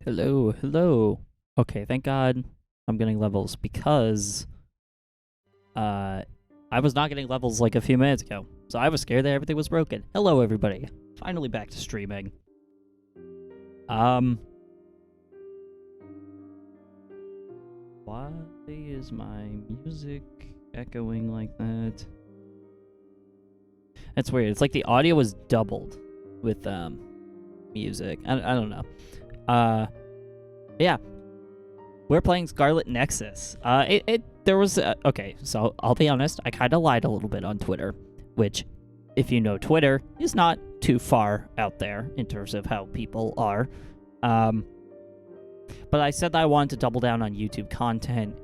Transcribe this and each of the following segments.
Hello, hello. Okay, thank God I'm getting levels because I was not getting levels like a few minutes ago. So I was scared that everything was broken. Hello everybody. Finally back to streaming. Why is my music echoing like that? That's weird. It's like the audio was doubled with music. I don't know. Yeah. We're playing Scarlet Nexus. There was okay, so I'll be honest, I kind of lied a little bit on Twitter, which, if you know Twitter, is not too far out there in terms of how people are. But I said that I wanted to double down on YouTube content,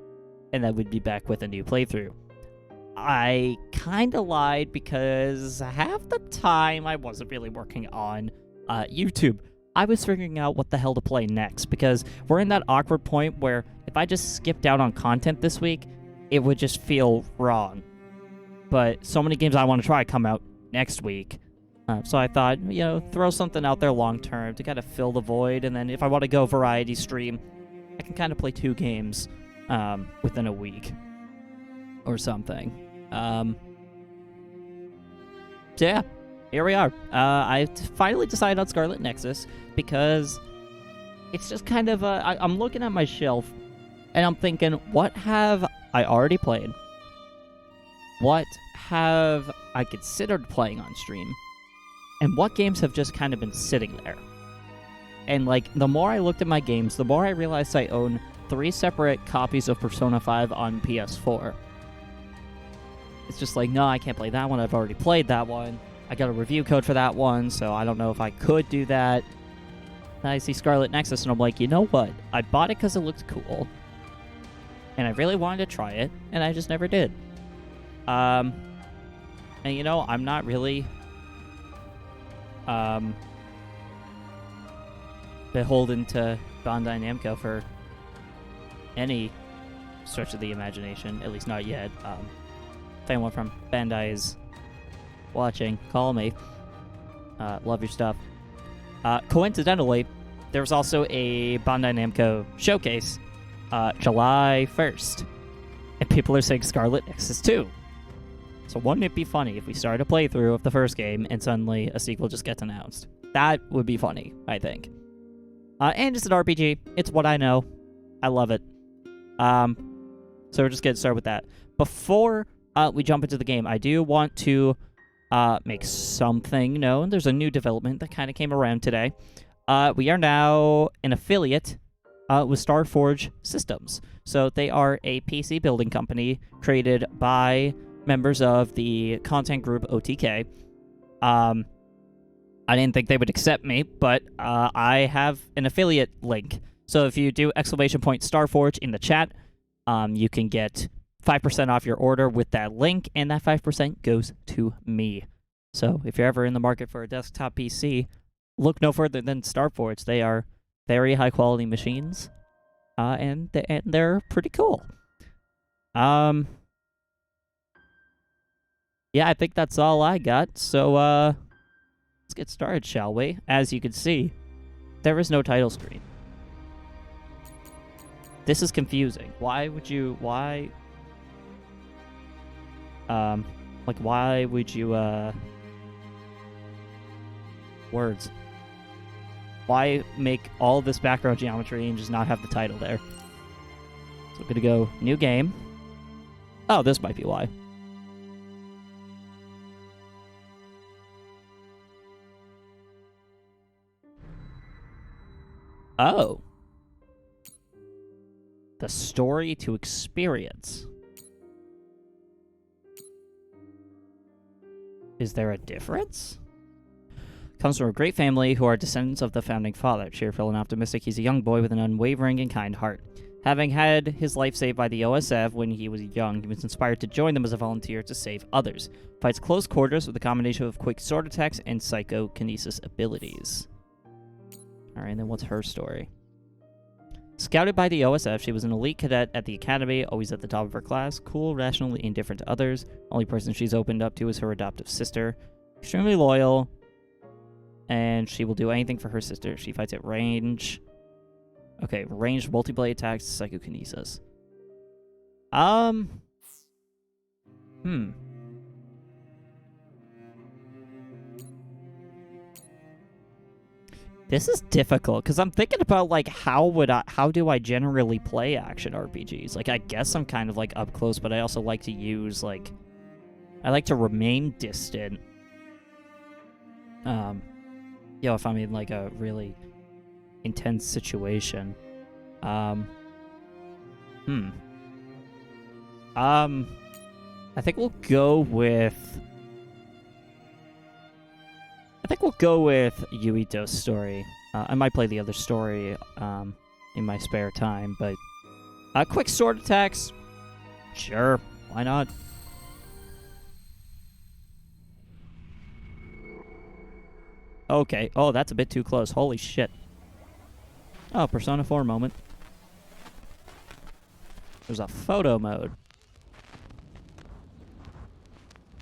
and that would be back with a new playthrough. I kind of lied because half the time I wasn't really working on YouTube. I was figuring out what the hell to play next, because we're in that awkward point where if I just skipped out on content this week, it would just feel wrong. But so many games I want to try come out next week. So I thought, throw something out there long term to kind of fill the void, and then if I want to go variety stream, I can kind of play 2 games within a week or something. So yeah, here we are. I finally decided on Scarlet Nexus because it's just kind of I'm looking at my shelf and I'm thinking, what have I already played? What have I considered playing on stream? And what games have just kind of been sitting there? And the more I looked at my games, the more I realized I own 3 separate copies of Persona 5 on PS4. It's just no, I can't play that one. I've already played that one. I got a review code for that one, so I don't know if I could do that. And I see Scarlet Nexus, and I'm like, you know what? I bought it because it looked cool. And I really wanted to try it, and I just never did. And I'm not really beholden to Bandai Namco for any stretch of the imagination, at least not yet. If anyone from Bandai is watching, call me. Love your stuff. Coincidentally, there was also a Bandai Namco showcase July 1st, and people are saying Scarlet Nexus 2. So wouldn't it be funny if we started a playthrough of the first game and suddenly a sequel just gets announced? That would be funny, I think. And it's an RPG. It's what I know. I love it. So we're just getting started with that. Before we jump into the game, I do want to make something known. There's a new development that kind of came around today. We are now an affiliate with Starforge Systems. So they are a PC building company created by members of the content group OTK. I didn't think they would accept me, but I have an affiliate link. So if you do !Starforge in the chat, you can get 5% off your order with that link, and that 5% goes to me. So if you're ever in the market for a desktop PC, look no further than Starforge. They are very high-quality machines, and they're pretty cool. Yeah, I think that's all I got, so let's get started, shall we? As you can see, there is no title screen. This is confusing. Why would you words. Why make all this background geometry and just not have the title there? So we're gonna go new game. Oh, this might be why. Oh. The story to experience. Is there a difference? Comes from a great family who are descendants of the founding father. Cheerful and optimistic, he's a young boy with an unwavering and kind heart. Having had his life saved by the OSF when he was young, he was inspired to join them as a volunteer to save others. Fights close quarters with a combination of quick sword attacks and psychokinesis abilities. Alright, then what's her story? Scouted by the OSF, she was an elite cadet at the academy, always at the top of her class, cool, rationally indifferent to others. Only person she's opened up to is her adoptive sister. Extremely loyal, and she will do anything for her sister. She fights at range. Okay, ranged multi-blade attacks, psychokinesis. This is difficult because I'm thinking about like how do I generally play action RPGs? Like I guess I'm kind of like up close, but I also like to use like I like to remain distant. If I'm in like a really intense situation. I think we'll go with Yuito's story. I might play the other story in my spare time, but quick sword attacks. Sure, why not? Okay. Oh, that's a bit too close. Holy shit. Oh, Persona 4 moment. There's a photo mode.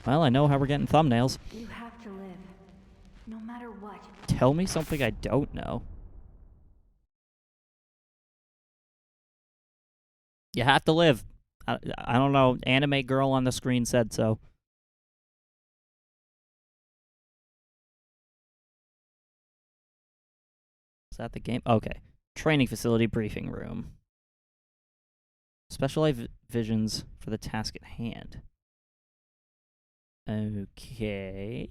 Well, I know how we're getting thumbnails. You have to live, no matter what. Tell me something I don't know. You have to live. I don't know. Anime girl on the screen said so. Is that the game? Okay. Training facility briefing room. Specialized visions for the task at hand. Okay.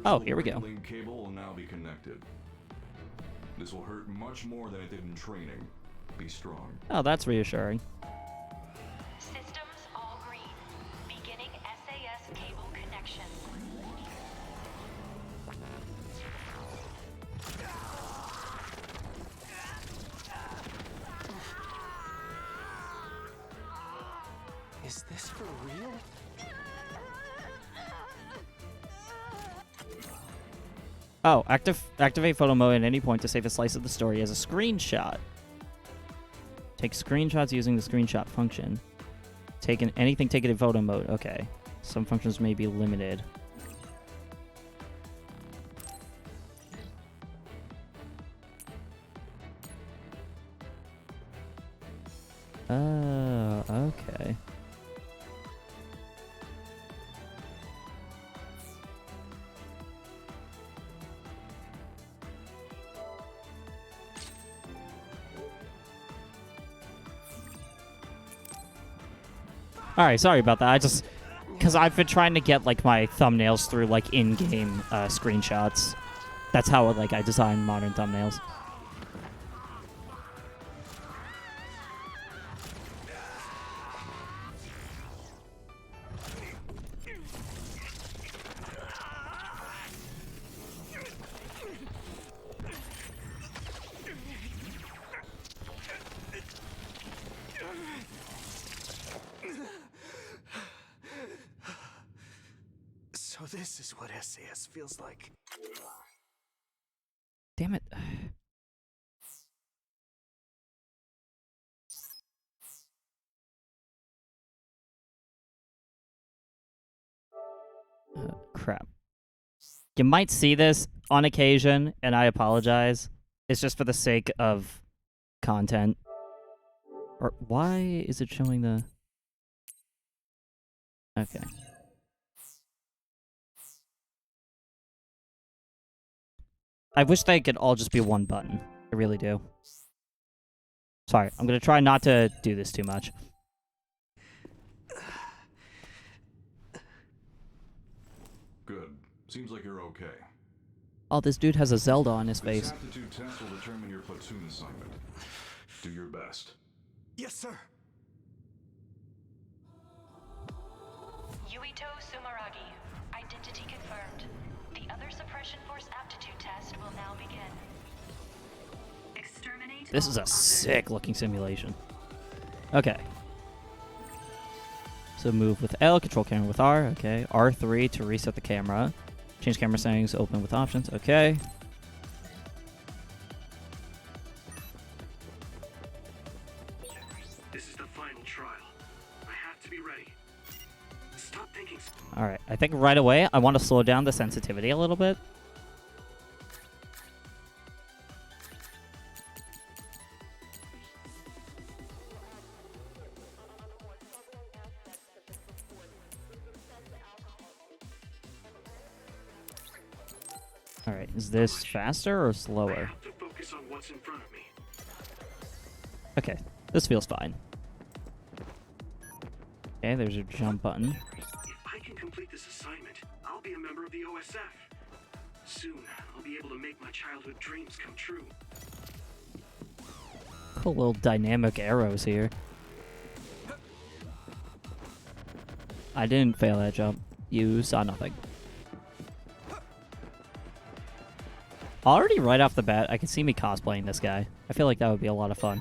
Oh, here we go. The cable will now be connected. This will hurt much more than it did in training. Be strong. Oh, that's reassuring. Systems all green. Beginning SAS cable connection. Is this for real? Oh, activate photo mode at any point to save a slice of the story as a screenshot. Take screenshots using the screenshot function. Anything taken in photo mode. Okay. Some functions may be limited. Okay. Alright, sorry about that. Because I've been trying to get, like, my thumbnails through, like, in-game screenshots. That's how, like, I design modern thumbnails. So this is what SAS feels like. Damn it. Crap. You might see this on occasion, and I apologize. It's just for the sake of content. Or why is it showing the... Okay. I wish they could all just be one button. I really do. Sorry, I'm gonna try not to do this too much. Good. Seems like you're okay. Oh, this dude has a Zelda on his face. This aptitude test will determine your platoon assignment. Do your best. Yes, sir. Yuito Sumeragi. Identity confirmed. The other suppression force aptitude test will now begin. Exterminate. This is a sick-looking simulation. Okay. So move with L, control camera with R. Okay. R3 to reset the camera. Change camera settings, open with options. Okay. This is the final trial. I have to be ready. Stop thinking. Alright, I think right away I want to slow down the sensitivity a little bit. Alright, is this faster or I slower? have to focus on what's in front of me. Okay, this feels fine. Okay, there's your jump button. If I can complete this assignment, I'll be a member of the OSF. Soon, I'll be able to make my childhood dreams come true. Cool little dynamic arrows here. I didn't fail that jump. You saw nothing. Already right off the bat, I can see me cosplaying this guy. I feel like that would be a lot of fun.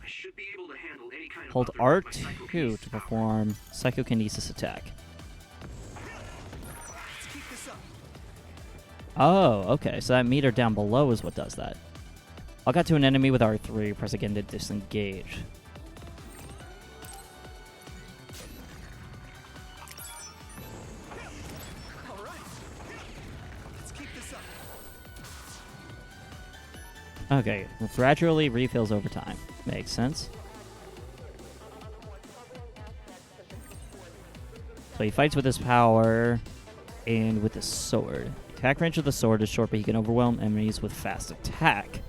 I should be able to handle any kind of Hold weapon with my R2 psychokinesis to power. perform psychokinesis attack. Let's keep this up. Oh, okay. So that meter down below is what does that. I'll get to an enemy with R3, press again to disengage. All right. Let's keep this up. Okay, gradually refills over time. Makes sense. So he fights with his power and with his sword. Attack range of the sword is short, but he can overwhelm enemies with fast attack.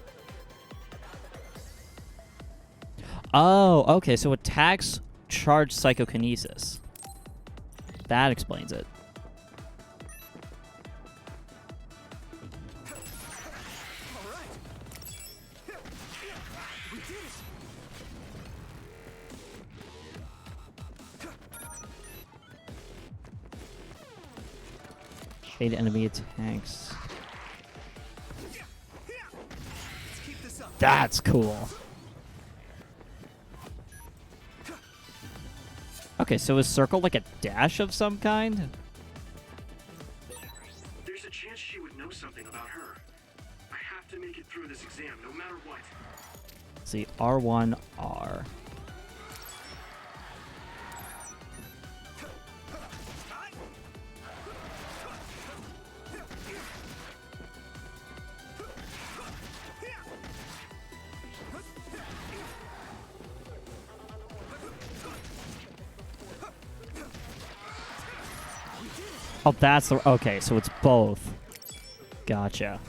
Oh, okay, so attacks charge psychokinesis. That explains it. All right. We did it. Fade enemy attacks. Let's keep this up. That's cool. Okay, so is circle like a dash of some kind? There's a chance she would know something about her. I have to make it through this exam no matter what. Let's see, R1, R. Oh, that's the... Okay, so it's both. Gotcha.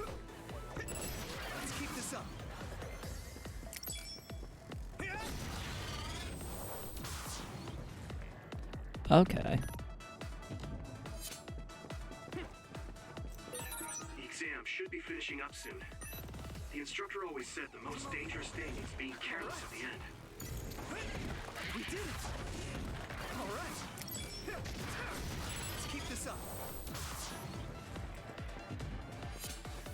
Let's keep this up. Okay. The exam should be finishing up soon. The instructor always said the most dangerous thing is being careless at the end. We did it! All right. Let's keep this up.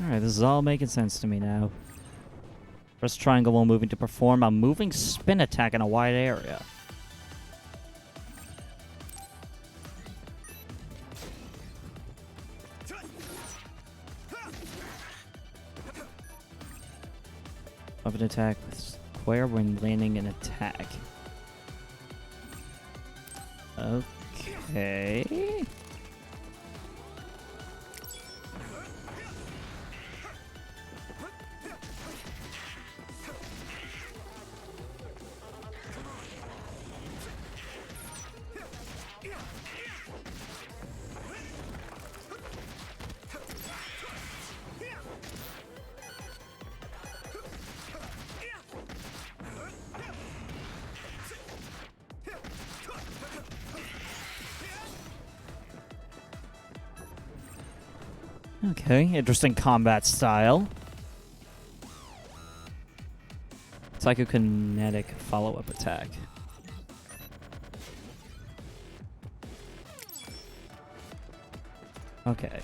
Alright, this is all making sense to me now. Press triangle while moving to perform a moving spin attack in a wide area. Of an attack with square when landing an attack. Okay. Okay, interesting combat style. Psychokinetic follow-up attack. Okay.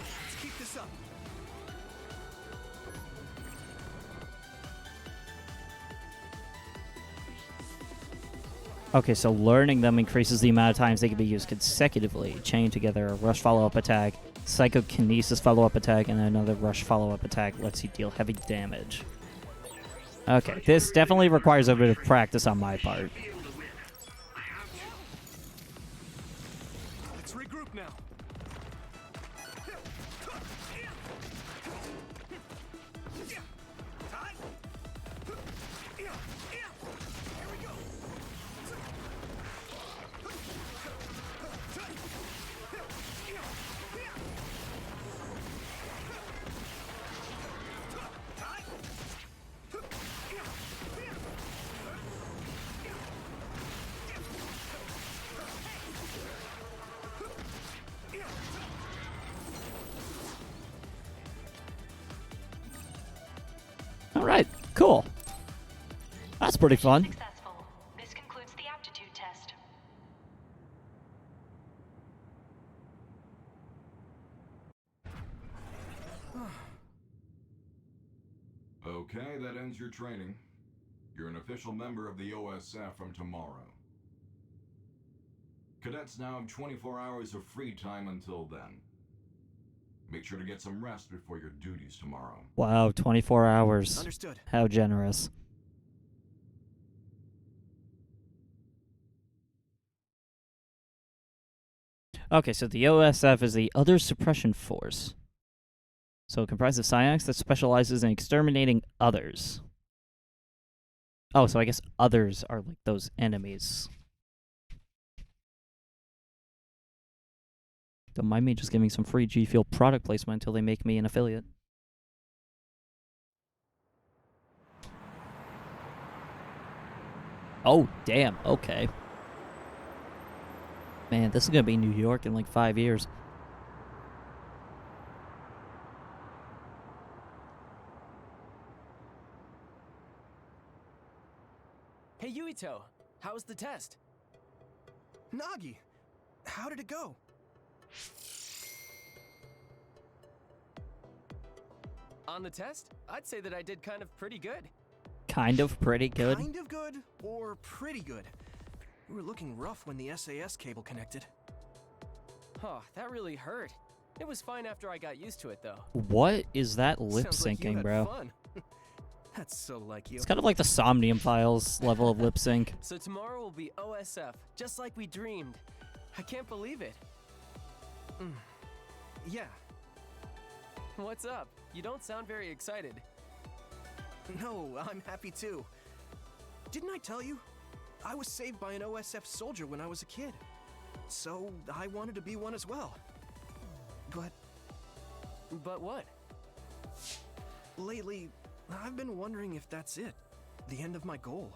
Let's keep this up. Okay, so learning them increases the amount of times they can be used consecutively. Chain together, a rush follow-up attack, psychokinesis follow-up attack, and another rush follow-up attack lets you deal heavy damage. Okay, this definitely requires a bit of practice on my part. Be able to win. I have to. Let's regroup now. Here we go. All right, cool. That's pretty fun. Successful. This concludes the aptitude test. Okay, that ends your training. You're an official member of the OSF from tomorrow. Cadets now have 24 hours of free time until then. Make sure to get some rest before your duties tomorrow. Wow, 24 hours. Understood. How generous. Okay, so the OSF is the Other Suppression Force. So it comprises of psionics that specializes in exterminating others. Oh, so I guess others are like those enemies. Don't mind me just giving some free G Fuel product placement until they make me an affiliate. Oh, damn. Okay. Man, this is gonna be New York in like 5 years. Hey Yuito, how was the test? Nagi, how did it go? On the test, I'd say that I did kind of pretty good. Kind of pretty good. Kind of good or pretty good? You were looking rough when the SAS cable connected. Oh, that really hurt. It was fine after I got used to it, though. What is that lip Sounds like you syncing, had bro? fun. That's so like you. It's kind of like the Somnium Files level of lip sync. So tomorrow will be OSF, just like we dreamed. I can't believe it. Yeah. What's up? You don't sound very excited. No, I'm happy too. Didn't I tell you? I was saved by an OSF soldier when I was a kid. So I wanted to be one as well. But what? Lately, I've been wondering if that's it. The end of my goal.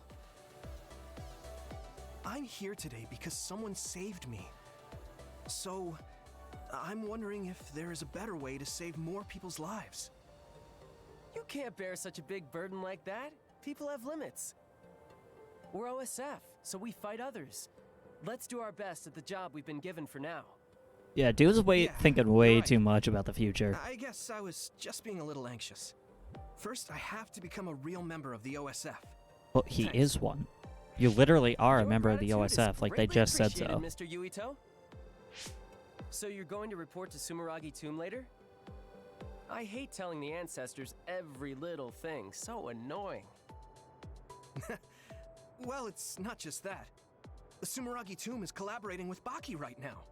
I'm here today because someone saved me. So, I'm wondering if there is a better way to save more people's lives. You can't bear such a big burden like that. People have limits. We're OSF, so we fight others. Let's do our best at the job we've been given for now. Yeah, dude's Yeah, thinking way you're right. too much about the future. I guess I was just being a little anxious. First, I have to become a real member of the OSF. Well, he Thanks. is one. You literally are a Your member of the gratitude is OSF, like they greatly just said appreciated, so. Mr. Yuito. So you're going to report to Sumeragi Tomb later? I hate telling the ancestors every little thing. So annoying. Well, it's not just that. The Sumeragi Tomb is collaborating with Baki right now.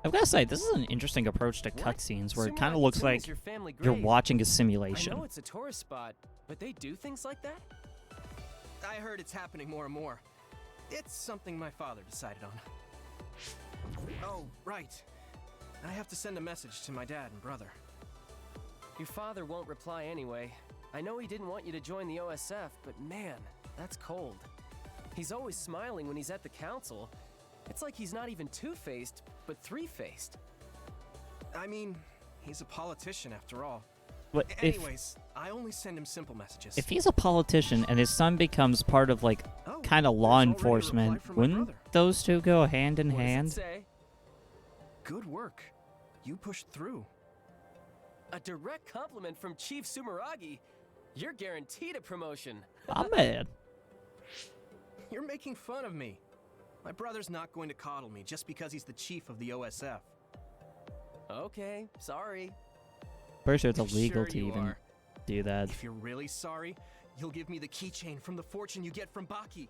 I've got to say, this is an interesting approach to What? cutscenes where it Sumeragi kind of looks Tomb like is your family you're grave. watching a I simulation. know it's a tourist spot, but they do things like that? I heard it's happening more and more. It's something my father decided on. Oh, right. I have to send a message to my dad and brother. Your father won't reply anyway. I know he didn't want you to join the OSF, but man, that's cold. He's always smiling when he's at the council. It's like he's not even two-faced, but three-faced. I mean, he's a politician after all. But if Anyways, I only send him simple messages. he's a politician and his son becomes part of like Oh, kind of there's law already a reply enforcement, from my wouldn't brother. those two go hand in What does it hand? say? Good work. You pushed through. A direct compliment from Chief Sumeragi. You're guaranteed a promotion. I'm mad. You're making fun of me. My brother's not going to coddle me just because he's the chief of the OSF. Okay, sorry. Pretty sure it's illegal Sure to you even are. do that. If you're really sorry, you'll give me the keychain from the fortune you get from Baki.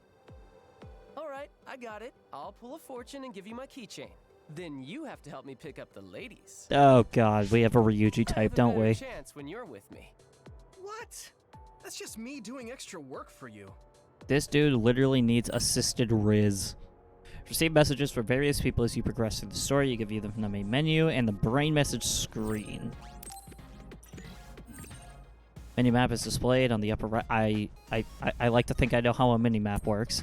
Alright, I got it. I'll pull a fortune and give you my keychain. Then you have to help me pick up the ladies. Oh god, we have a Ryuji I type, have a don't better we? chance when you're with me. What? That's just me doing extra work for you. This dude literally needs assisted Riz. Receive messages from various people as you progress through the story. You can view them from the main menu and the brain message screen. Minimap is displayed on the upper right. I like to think I know how a minimap works.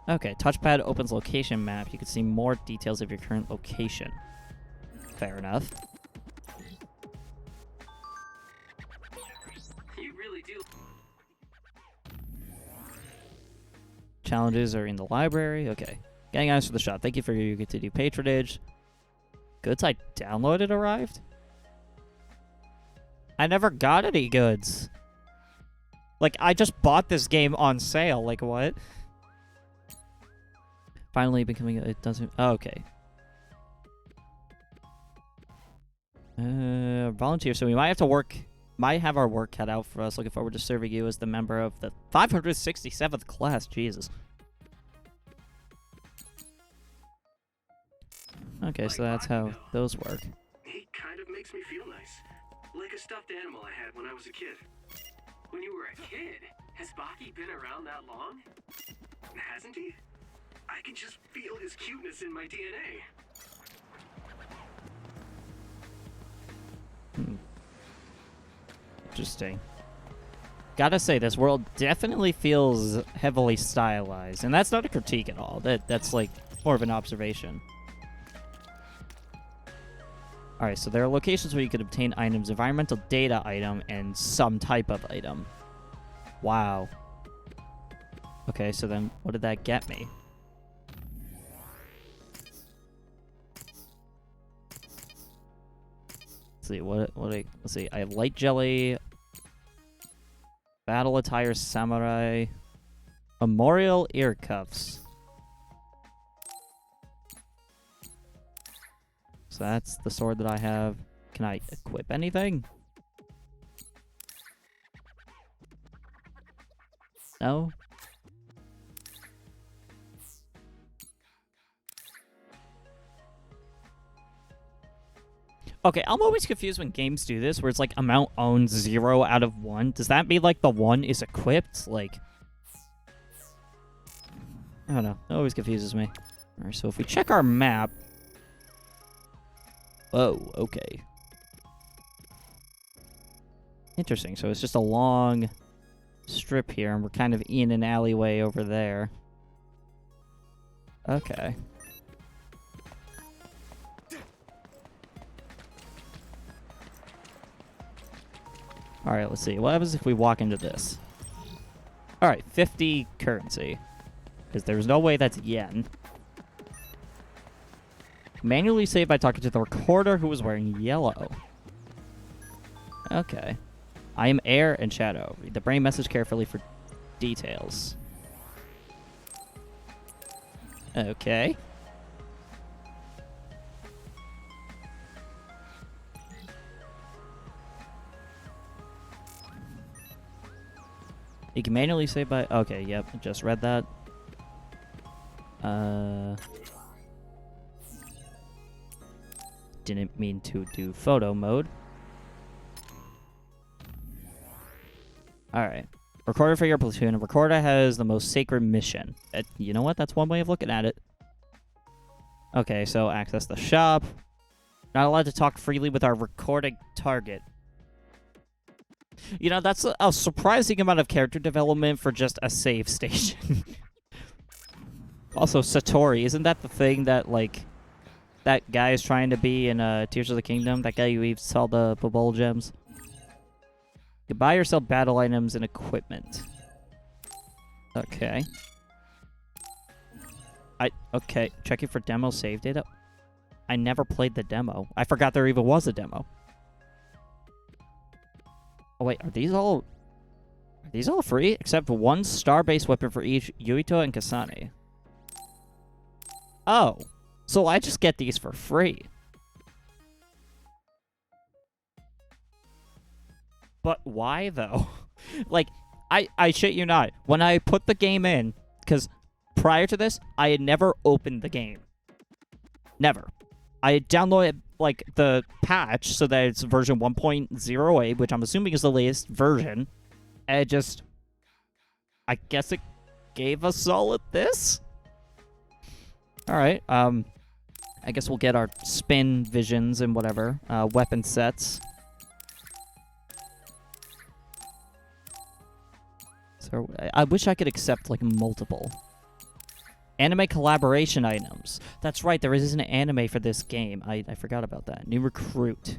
Okay, touchpad opens location map. You can see more details of your current location. Fair enough. You really do. Challenges are in the library. Okay. Getting items for the shop. Thank you for your continued patronage. Goods I downloaded arrived? I never got any goods. Like, I just bought this game on sale. Like, what? Finally becoming... It doesn't... Oh, okay. Volunteer. So we might have to work... Might have our work cut out for us. Looking forward to serving you as the member of the 567th class. Jesus. Okay, so that's how those work. He kind of makes me feel nice. Like a stuffed animal I had when I was a kid. When you were a kid, has Baki been around that long? Hasn't he? I can just feel his cuteness in my DNA. Interesting. Gotta say, this world definitely feels heavily stylized, and that's not a critique at all. That's like more of an observation. Alright, so there are locations where you could obtain items, environmental data item, and some type of item. Wow. Okay, so then what did that get me? Let's see, let's see, I have light jelly, battle attire samurai, memorial ear cuffs. So that's the sword that I have. Can I equip anything? No? Okay, I'm always confused when games do this, where it's like amount owned 0 out of 1. Does that mean like the 1 is equipped? Like, I don't know. It always confuses me. Alright, so if we check our map. Oh, okay. Interesting. So it's just a long strip here, and we're kind of in an alleyway over there. Okay. Alright, let's see. What happens if we walk into this? Alright, 50 currency. Because there's no way that's yen. Manually save by talking to the recorder who was wearing yellow. Okay. I am air and shadow. Read the brain message carefully for details. Okay. You can manually save by... Okay, yep, just read that. Didn't mean to do photo mode. Alright. Recorder for your platoon. Recorder has the most sacred mission. You know what? That's one way of looking at it. Okay, so access the shop. Not allowed to talk freely with our recording target. You know, that's a surprising amount of character development for just a save station. Also, Satori, isn't that the thing that, like, that guy is trying to be in Tears of the Kingdom? That guy who eats all the Bobble gems? You can buy or sell battle items and equipment. Okay. Okay, checking for demo save data. I never played the demo. I forgot there even was a demo. Oh wait, are these all free? Except one star-based weapon for each Yuito and Kasane. Oh, so I just get these for free. But why, though? Like, I shit you not. When I put the game in, because prior to this, I had never opened the game. Never. I had downloaded, like, the patch so that it's version 1.08, which I'm assuming is the latest version. And it just... I guess it gave us all of this? Alright, I guess we'll get our spin visions and whatever. Weapon sets. So I wish I could accept, like, multiple. Anime collaboration items. That's right, there is an anime for this game. I forgot about that. New recruit.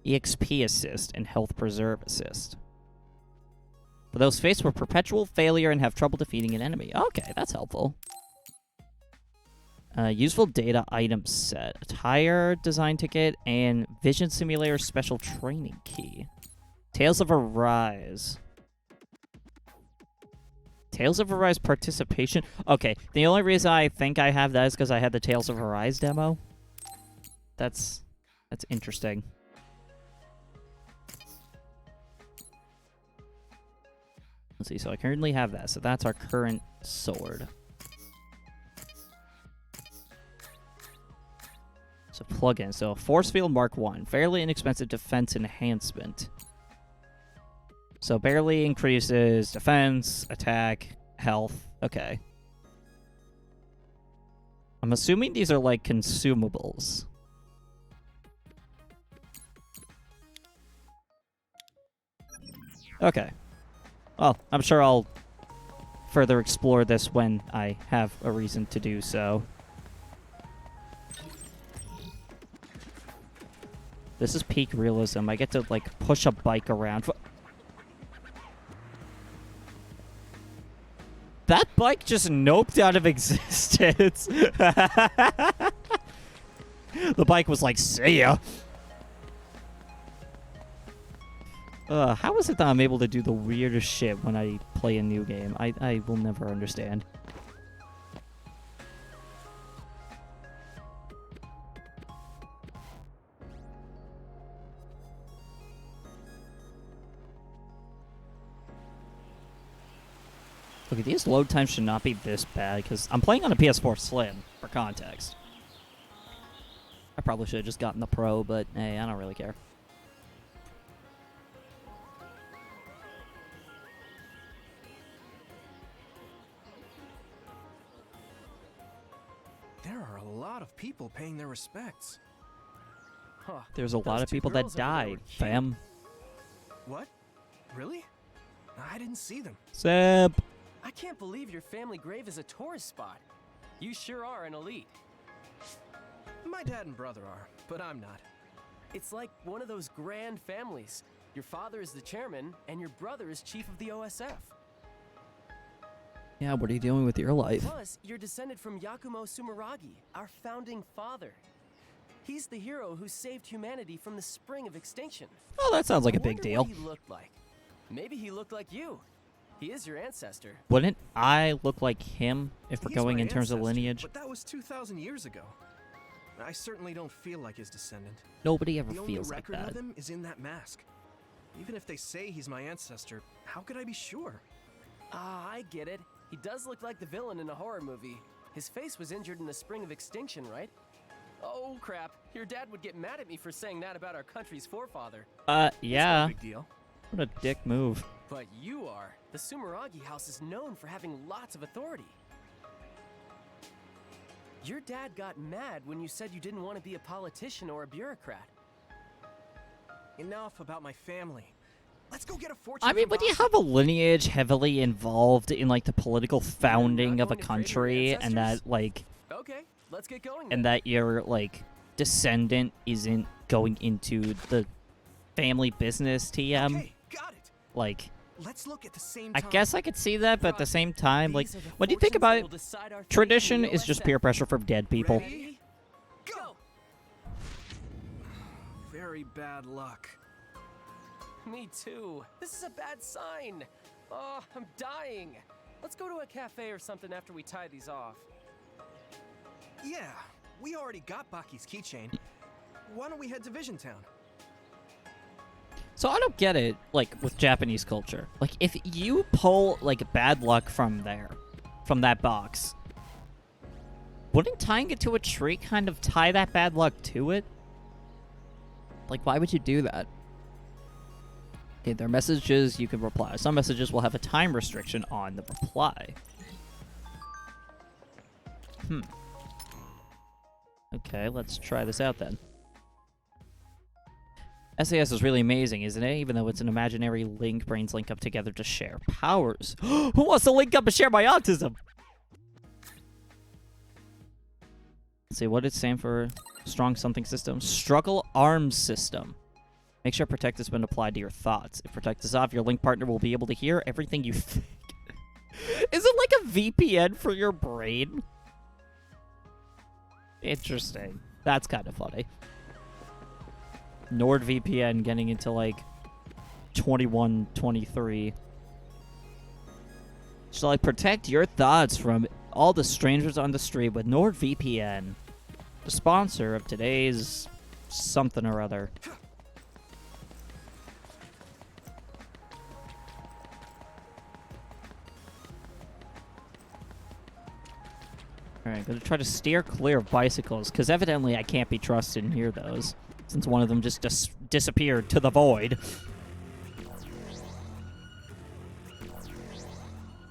EXP assist and health preserve assist. For those faced with perpetual failure and have trouble defeating an enemy. Okay, that's helpful. Useful data item set. Attire design ticket and vision simulator special training key. Tales of Arise. Tales of Arise participation. Okay, the only reason I think I have that is because I had the Tales of Arise demo. That's interesting. Let's see, so I currently have that. So that's our current sword. So plug-in. So Force Field Mark 1. Fairly inexpensive defense enhancement. So barely increases defense, attack, health. Okay. I'm assuming these are like consumables. Okay. Well, I'm sure I'll further explore this when I have a reason to do so. This is peak realism. I get to, like, push a bike around. That bike just noped out of existence. The bike was like, see ya. How is it that I'm able to do the weirdest shit when I play a new game? I will never understand. Okay, these load times should not be this bad, because I'm playing on a PS4 Slim, for context. I probably should have just gotten the Pro, but hey, I don't really care. There are a lot of people paying their respects. Huh. There's a lot Those of two people that girls over there died, were cute. fam. What? Really? I didn't see them. Seb. I can't believe your family grave is a tourist spot. You sure are an elite. My dad and brother are, but I'm not. It's like one of those grand families. Your father is the chairman, and your brother is chief of the OSF. Yeah, what are you doing with your life? Plus, you're descended from Yakumo Sumeragi, our founding father. He's the hero who saved humanity from the spring of extinction. Oh, that sounds like I a big wonder deal. what he looked like. Maybe he looked like you. He is your ancestor. Wouldn't I look like him if we're He's going my in terms of ancestor, lineage? But that was 2,000 years ago. I certainly don't feel like his descendant. Nobody ever The only feels like record that. of him is in that mask. Even if they say he's my ancestor, how could I be sure? Ah, I get it. He does look like the villain in a horror movie. His face was injured in the spring of extinction, right? Oh, crap. Your dad would get mad at me for saying that about our country's forefather. Yeah. Big deal. What a dick move. But you are. The Sumeragi house is known for having lots of authority. Your dad got mad when you said you didn't want to be a politician or a bureaucrat. Enough about my family. Let's go get a fortune. I mean, from when you Boss. have a lineage heavily involved in, like, the political founding of a going to trade your country, and that, ancestors? like, Okay, let's get going and then. that your, like, descendant isn't going into the family business TM, Okay, got it. like, Let's look at the same I time. guess I could see that, but at the same time, like, These are the when you think fortunes about that it, will decide our fate in tradition the is just OSF. peer pressure from dead people. Ready? Go. Very bad luck. Me too. This is a bad sign. Oh, I'm dying. Let's go to a cafe or something after we tie these off. Yeah, we already got Baki's keychain. Why don't we head to Vision Town? So I don't get it, like, with Japanese culture. Like, if you pull, like, bad luck from there, from that box, wouldn't tying it to a tree kind of tie that bad luck to it? Like, why would you do that? Okay, there are messages you can reply. Some messages will have a time restriction on the reply. Okay, let's try this out then. SAS is really amazing, isn't it? Even though it's an imaginary link, brains link up together to share powers. Who wants to link up and share my autism? Let's see, what did it stand for? Strong something system. Struggle arms system. Make sure protect has been applied to your thoughts. If protect is off, your link partner will be able to hear everything you think. Is it like a VPN for your brain? Interesting. That's kind of funny. NordVPN getting into like 21, 23. So like protect your thoughts from all the strangers on the street with NordVPN, the sponsor of today's something or other. Alright, gonna try to steer clear of bicycles, because evidently I can't be trusted near those, since one of them just disappeared to the void.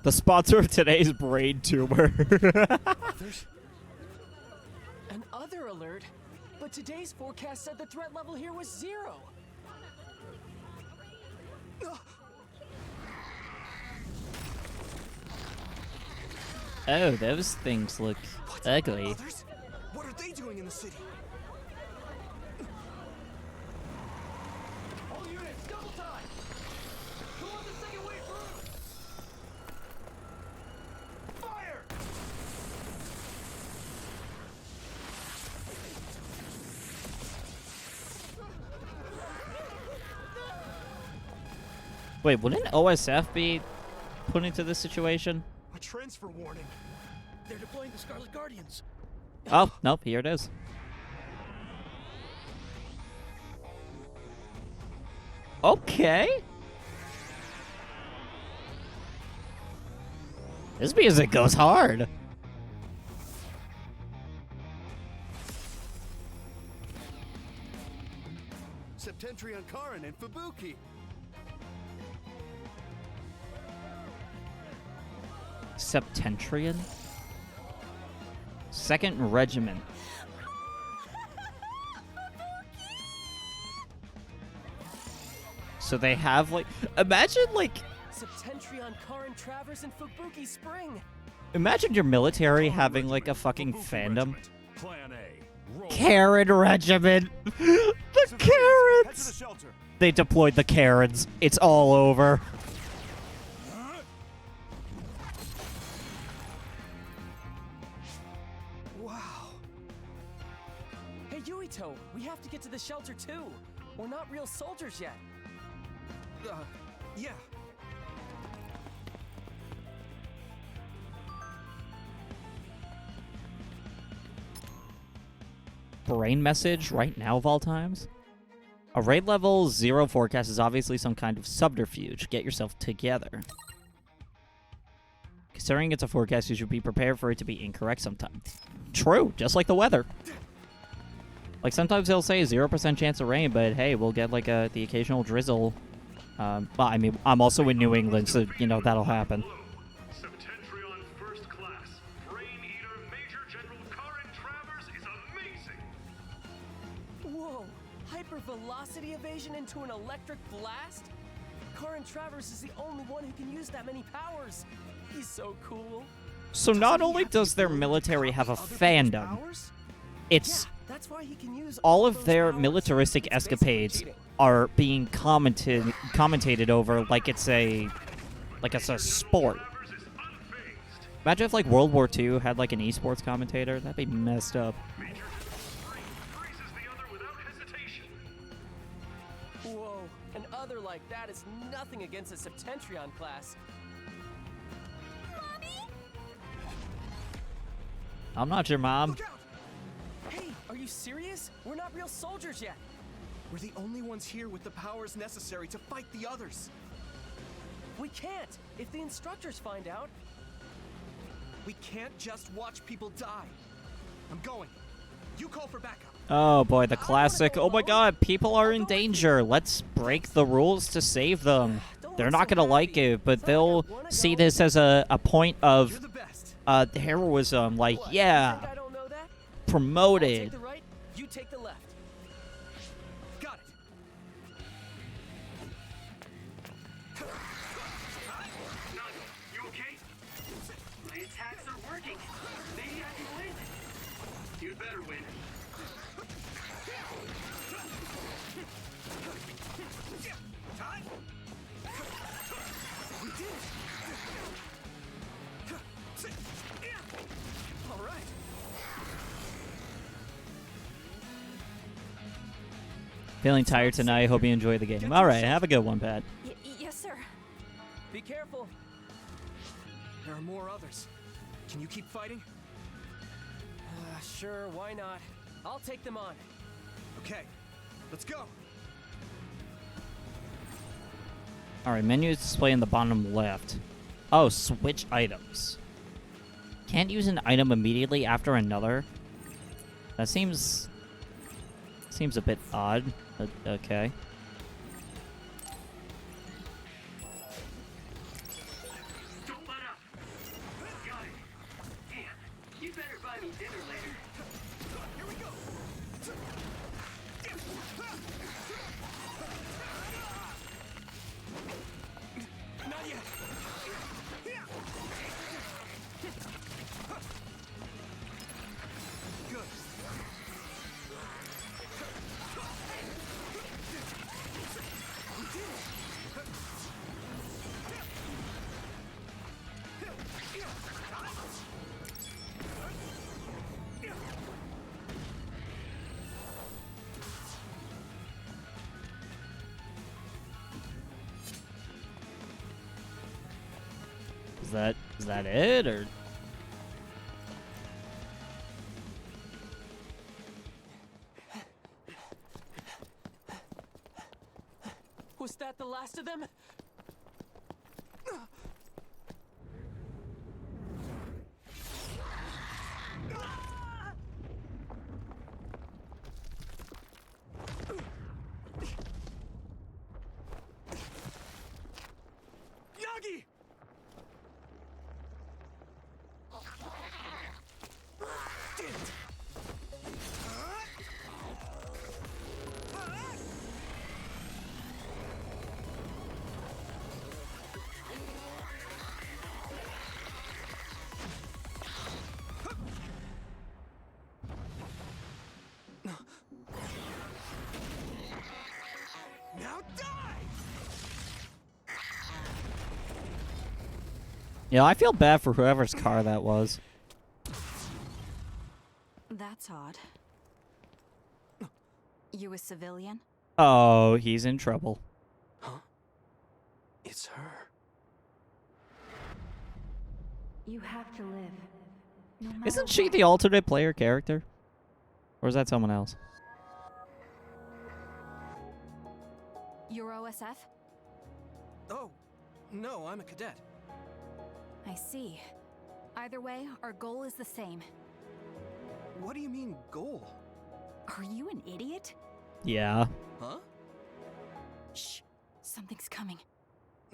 The sponsor of today's brain tumor. An other alert? But today's forecast said the threat level here was 0. Oh, those things look ugly. Others? What are they doing in the city? All units, double time! Who wants the second way through? Fire! Wait, wouldn't OSF be put into this situation? A transfer warning. They're deploying the Scarlet Guardians. Oh, nope, here it is. Okay. This music goes hard. Septentrion Karin and Fubuki. Septentrion? 2nd Regiment. So they have, like... Imagine, like... Septentrion Karin Travers and Fubuki Spring. Imagine your military having, like, a fucking fandom. Plan A. Roll. Karen Regiment! The Karens! They deployed the Karens. It's all over. Wow. Hey, Yuito, we have to get to the shelter too. We're not real soldiers yet. Yeah. Brain message right now of all times? A raid level 0 forecast is obviously some kind of subterfuge. Get yourself together. Considering it's a forecast, you should be prepared for it to be incorrect sometimes. True, just like the weather. Like sometimes they'll say 0% chance of rain, but hey, we'll get like the occasional drizzle. Well, I mean, I'm also in New England, so you know that'll happen. Septentrion First Class. Brain Eater Major General Karin Travers is amazing. Whoa! Hypervelocity evasion into an electric blast? Karin Travers is the only one who can use that many powers. He's so cool. So not only does their military have a fandom, it's That's why he can use all of those their powers. militaristic It's basically escapades cheating. are being commentated over like it's a sport. Travers is unfazed. Imagine if like World War II had like an esports commentator. That'd be messed up. Major General Spring freezes the other without hesitation. Whoa, an other like that is nothing against a Septentrion class. I'm not your mom. Look out! Hey, are you serious? We're not real soldiers yet. We're the only ones here with the powers necessary to fight the others. We can't! If the instructors find out... We can't just watch people die. I'm going. You call for backup. Oh boy, the classic. Oh my god, people are in danger. Let's break the rules to save them. They're not gonna like it, but they'll see this as a point of You're the best. heroism. Like, What, yeah, you think I don't know that? I'll take promoted. the right, you take the left. Got it. Naga, you okay? My attacks are working. Maybe I can win. You'd better win. We did it! All right. Feeling tired tonight. Hope you enjoy the game. All right, have a good one, Pat. Yes, sir. Be careful. There are more others. Can you keep fighting? Sure, why not? I'll take them on. Okay, let's go. All right, menu is displayed in the bottom left. Oh, switch items. Can't use an item immediately after another. That seems a bit odd, but okay. Don't let up. Got it. Damn, you better buy me dinner later. Here we go. Not yet. Good. Is that it, or? Was that the last of them? Yagi! Damn it. Now die! Yeah, I feel bad for whoever's car that was. That's odd. You a civilian? Oh, he's in trouble. Huh? It's her. You have to live. No matter Isn't she what. the alternate player character? Or is that someone else? You're OSF? Oh, no, I'm a cadet. I see. Either way, our goal is the same. What do you mean, goal? Are you an idiot? Yeah. Huh? Shh. Something's coming.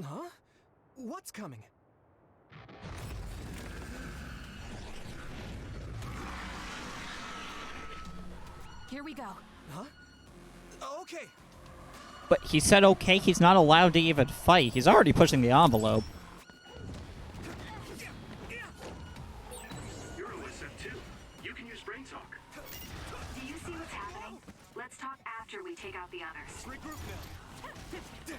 Huh? What's coming? Here we go. Huh? Okay. But he said okay, he's not allowed to even fight. He's already pushing the envelope. You're OSF too. You can use brain talk. Do you see what's happening? Let's talk after we take out the others. Regroup now.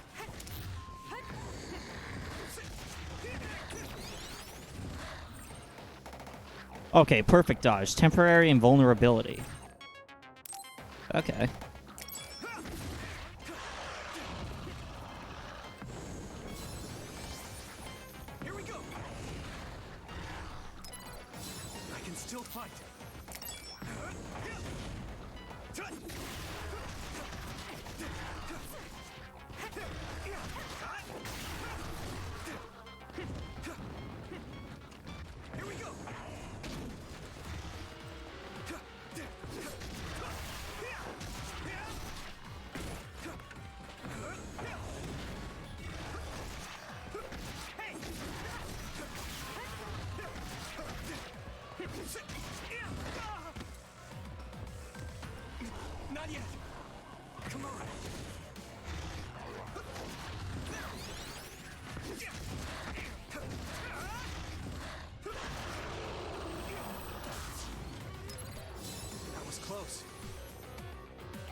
Okay, perfect dodge. Temporary invulnerability. Okay. Here we go. I can still fight.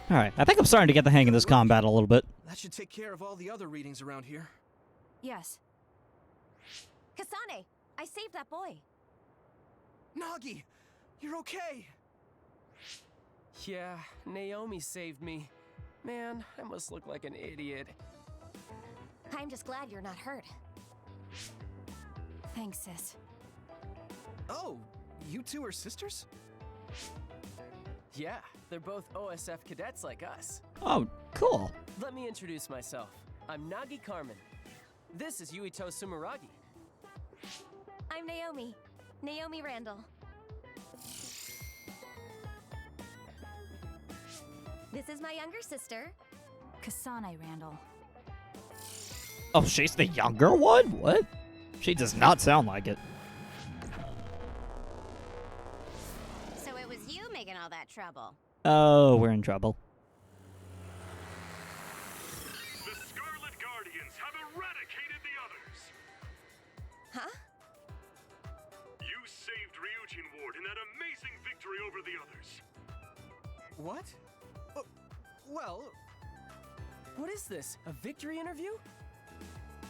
Alright, I think I'm starting to get the hang of this combat a little bit. That should take care of all the other readings around here. Yes. Kasane, I saved that boy. Nagi, you're okay. Yeah, Naomi saved me. Man, I must look like an idiot. I'm just glad you're not hurt. Thanks, sis. Oh, you two are sisters? Yeah, they're both OSF cadets like us. Oh, cool. Let me introduce myself. I'm Nagi Carmen. This is Yuito Sumeragi. I'm Naomi. Naomi Randall. This is my younger sister, Kasane Randall. Oh, she's the younger one? What? She does not sound like it. So it was you making all that trouble. Oh, we're in trouble. The Scarlet Guardians have eradicated the others. Huh? You saved Ryujin Ward in that amazing victory over the others. What? Well, What is this? A victory interview?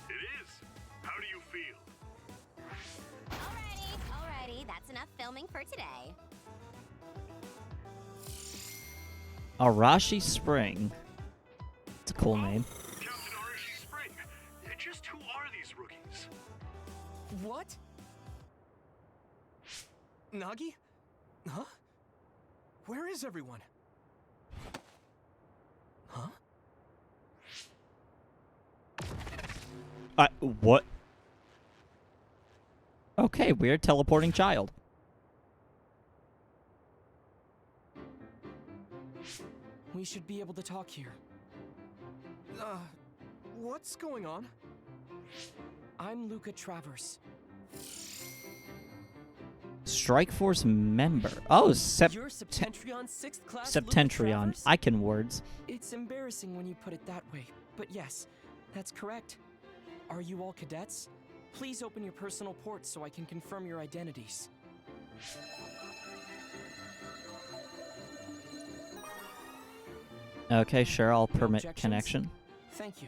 it is. How do you feel? Alrighty, that's enough filming for today. Arashi Spring. It's a cool name. Captain Arashi Spring. Just who are these rookies? What? Nagi? Huh? Where is everyone? Huh? What? Okay, weird teleporting child. We should be able to talk here. What's going on? I'm Luca Travers. Strike Force member. Oh, You're Septentrion 6th class Luca Septentrion. Travers? I can words. It's embarrassing when you put it that way, but yes, that's correct. Are you all cadets? Please open your personal port so I can confirm your identities. Okay, sure, I'll No permit objections? connection. Thank you.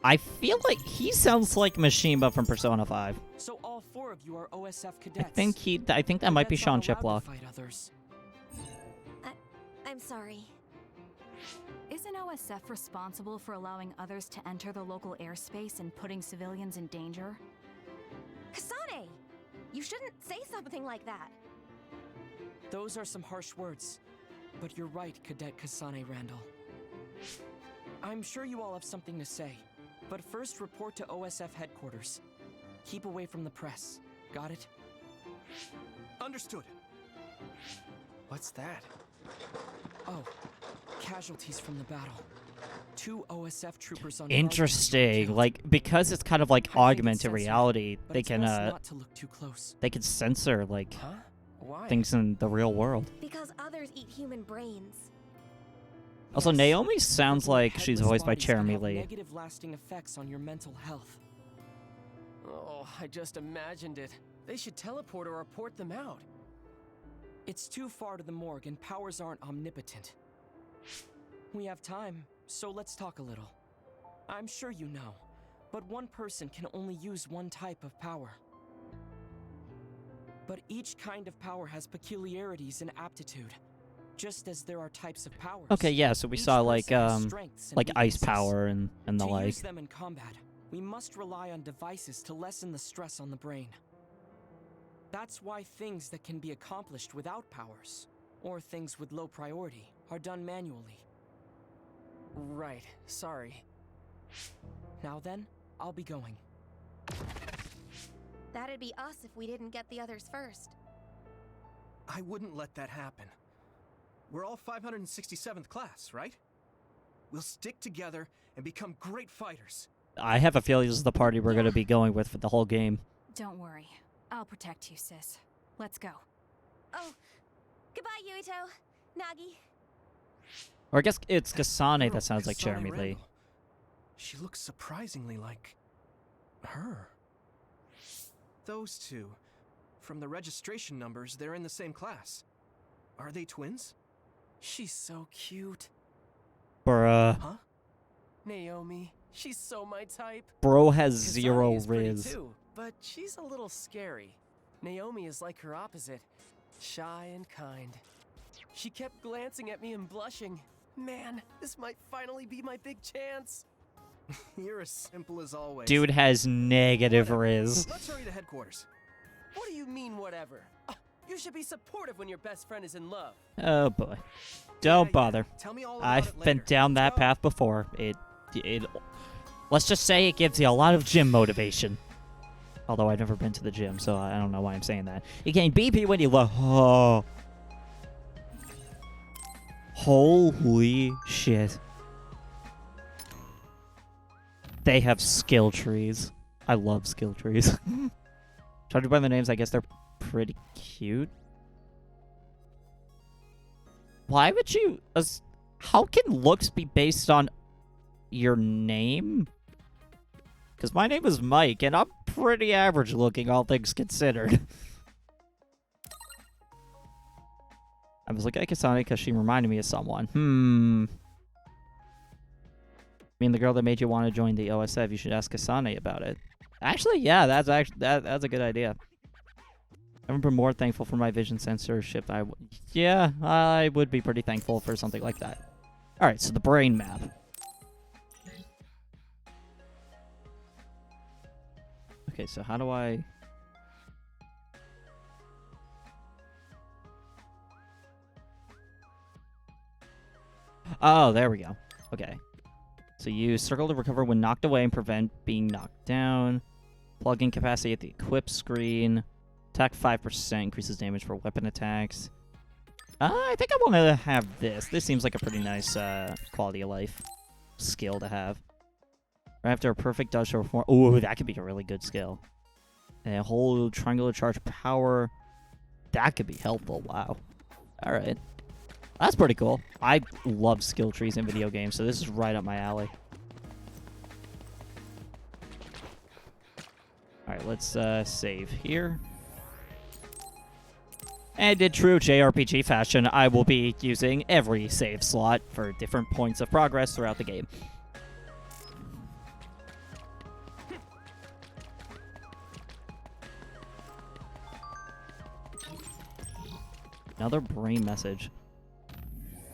I feel like he sounds like Mishima from Persona 5. So all 4 of you are OSF cadets. I think that might be Cadets Sean aren't allowed Chiplock. to fight others. I'm sorry. Isn't OSF responsible for allowing others to enter the local airspace and putting civilians in danger? Kasane! You shouldn't say something like that. Those are some harsh words, but you're right, Cadet Kasane Randall. I'm sure you all have something to say, but first report to OSF headquarters. Keep away from the press. Got it? Understood. What's that? Oh, casualties from the battle. 2 OSF troopers on Interesting. Like, because it's kind of like augmented reality, but they it's can best not to look too close. they can censor like Huh? Why? things in the real world. Because others eat human brains. Also, Yes. Naomi sounds like she's Headless voiced by bodies can Jeremy have Lee. Negative lasting effects on your mental health. Oh, I just imagined it. They should teleport or report them out. It's too far to the morgue and powers aren't omnipotent. We have time, so let's talk a little. I'm sure you know, but one person can only use one type of power. But each kind of power has peculiarities and aptitude, just as there are types of powers. Okay, yeah, so we Each saw like person has strengths and like ice weaknesses. power and the To like. use them in combat, we must rely on devices to lessen the stress on the brain. That's why things that can be accomplished without powers, or things with low priority, are done manually. Right, sorry. Now then, I'll be going. That'd be us if we didn't get the others first. I wouldn't let that happen. We're all 567th class, right? We'll stick together and become great fighters. I have a feeling this is the party we're gonna be going with for the whole game. Don't worry. I'll protect you, sis. Let's go. Oh, goodbye, Yuito. Nagi. Or I guess it's Kasane Girl, that sounds like Kasane Jeremy Lee. Randall. She looks surprisingly like her. Those two, from the registration numbers, they're in the same class. Are they twins? She's so cute. Bruh. Huh? Naomi, she's so my type. Bro has Kasane zero is pretty riz. too, but she's a little scary. Naomi is like her opposite, shy and kind. She kept glancing at me and blushing. Man, this might finally be my big chance. You're as simple as always. Dude has negative Whatever. riz. Let's hurry to headquarters. What do you mean, whatever? You should be supportive when your best friend is in love. Oh boy. Don't bother. Tell me all about I've it been later. down that Let's go. path before. Let's just say it gives you a lot of gym motivation. Although I've never been to the gym, so I don't know why I'm saying that. You gain BP when you love. Oh. Holy shit. They have skill trees. I love skill trees. Judging by the names, I guess they're pretty cute. Why would you... how can looks be based on your name? Because my name is Mike, and I'm pretty average looking, all things considered. I was looking at Kasane because she reminded me of someone. I mean, the girl that made you want to join the OSF, you should ask Kasane about it. Actually, yeah, that's a good idea. I've never been more thankful for my vision censorship. Yeah, I would be pretty thankful for something like that. All right, so the brain map. Okay, so how do I... Oh, there we go. Okay. So use circle to recover when knocked away and prevent being knocked down. Plug-in capacity at the equip screen. Attack 5%, increases damage for weapon attacks. I think I want to have this. This seems like a pretty nice quality of life skill to have. Right after a perfect dodge to perform. Ooh, that could be a really good skill. And a whole triangular charge power. That could be helpful. Wow. All right. That's pretty cool. I love skill trees in video games, so this is right up my alley. All right, let's save here. And in true JRPG fashion, I will be using every save slot for different points of progress throughout the game. Another brain message.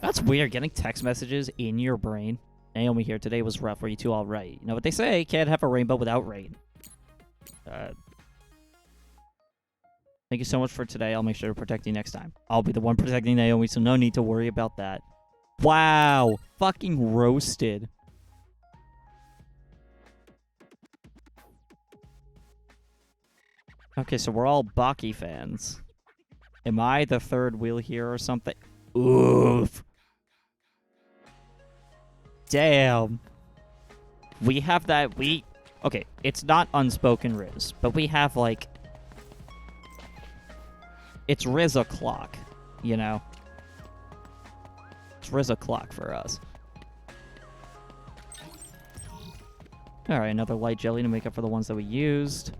That's weird, getting text messages in your brain. Naomi here, today was rough. Were you two all right? You know what they say, can't have a rainbow without rain. Thank you so much for today. I'll make sure to protect you next time. I'll be the one protecting Naomi, so no need to worry about that. Wow. Fucking roasted. Okay, so we're all Baki fans. Am I the third wheel here or something? Oof. Damn. We have that, okay, it's not unspoken Riz, but we have, like, it's Riz o'clock, you know? It's Riz o'clock for us. Alright, another light jelly to make up for the ones that we used.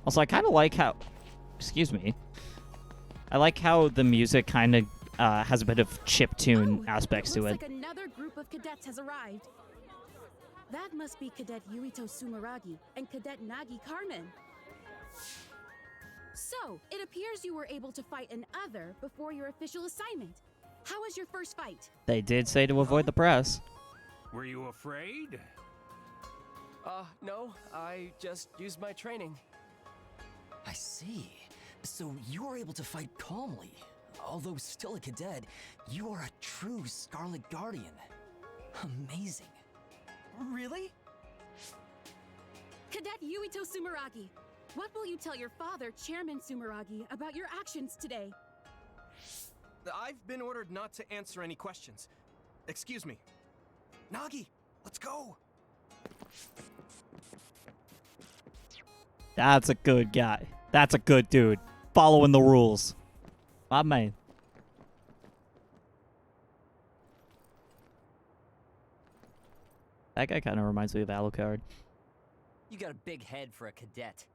Also, I kind of like how... Excuse me. I like how the music kind of has a bit of chiptune aspects to it. Looks like another group of cadets has arrived. That must be Cadet Yuito Sumeragi and Cadet Nagi Carmen. So, it appears you were able to fight an other before your official assignment. How was your first fight? They did say to avoid the press. Were you afraid? No, I just used my training. I see. So you were able to fight calmly. Although still a cadet, you are a true Scarlet Guardian. Amazing. Really? Cadet Yuito Sumeragi, what will you tell your father, Chairman Sumeragi, about your actions today? I've been ordered not to answer any questions. Excuse me. Nagi, let's go. That's a good guy. That's a good dude. Following the rules. My man. That guy kind of reminds me of Alucard. You got a big head for a cadet.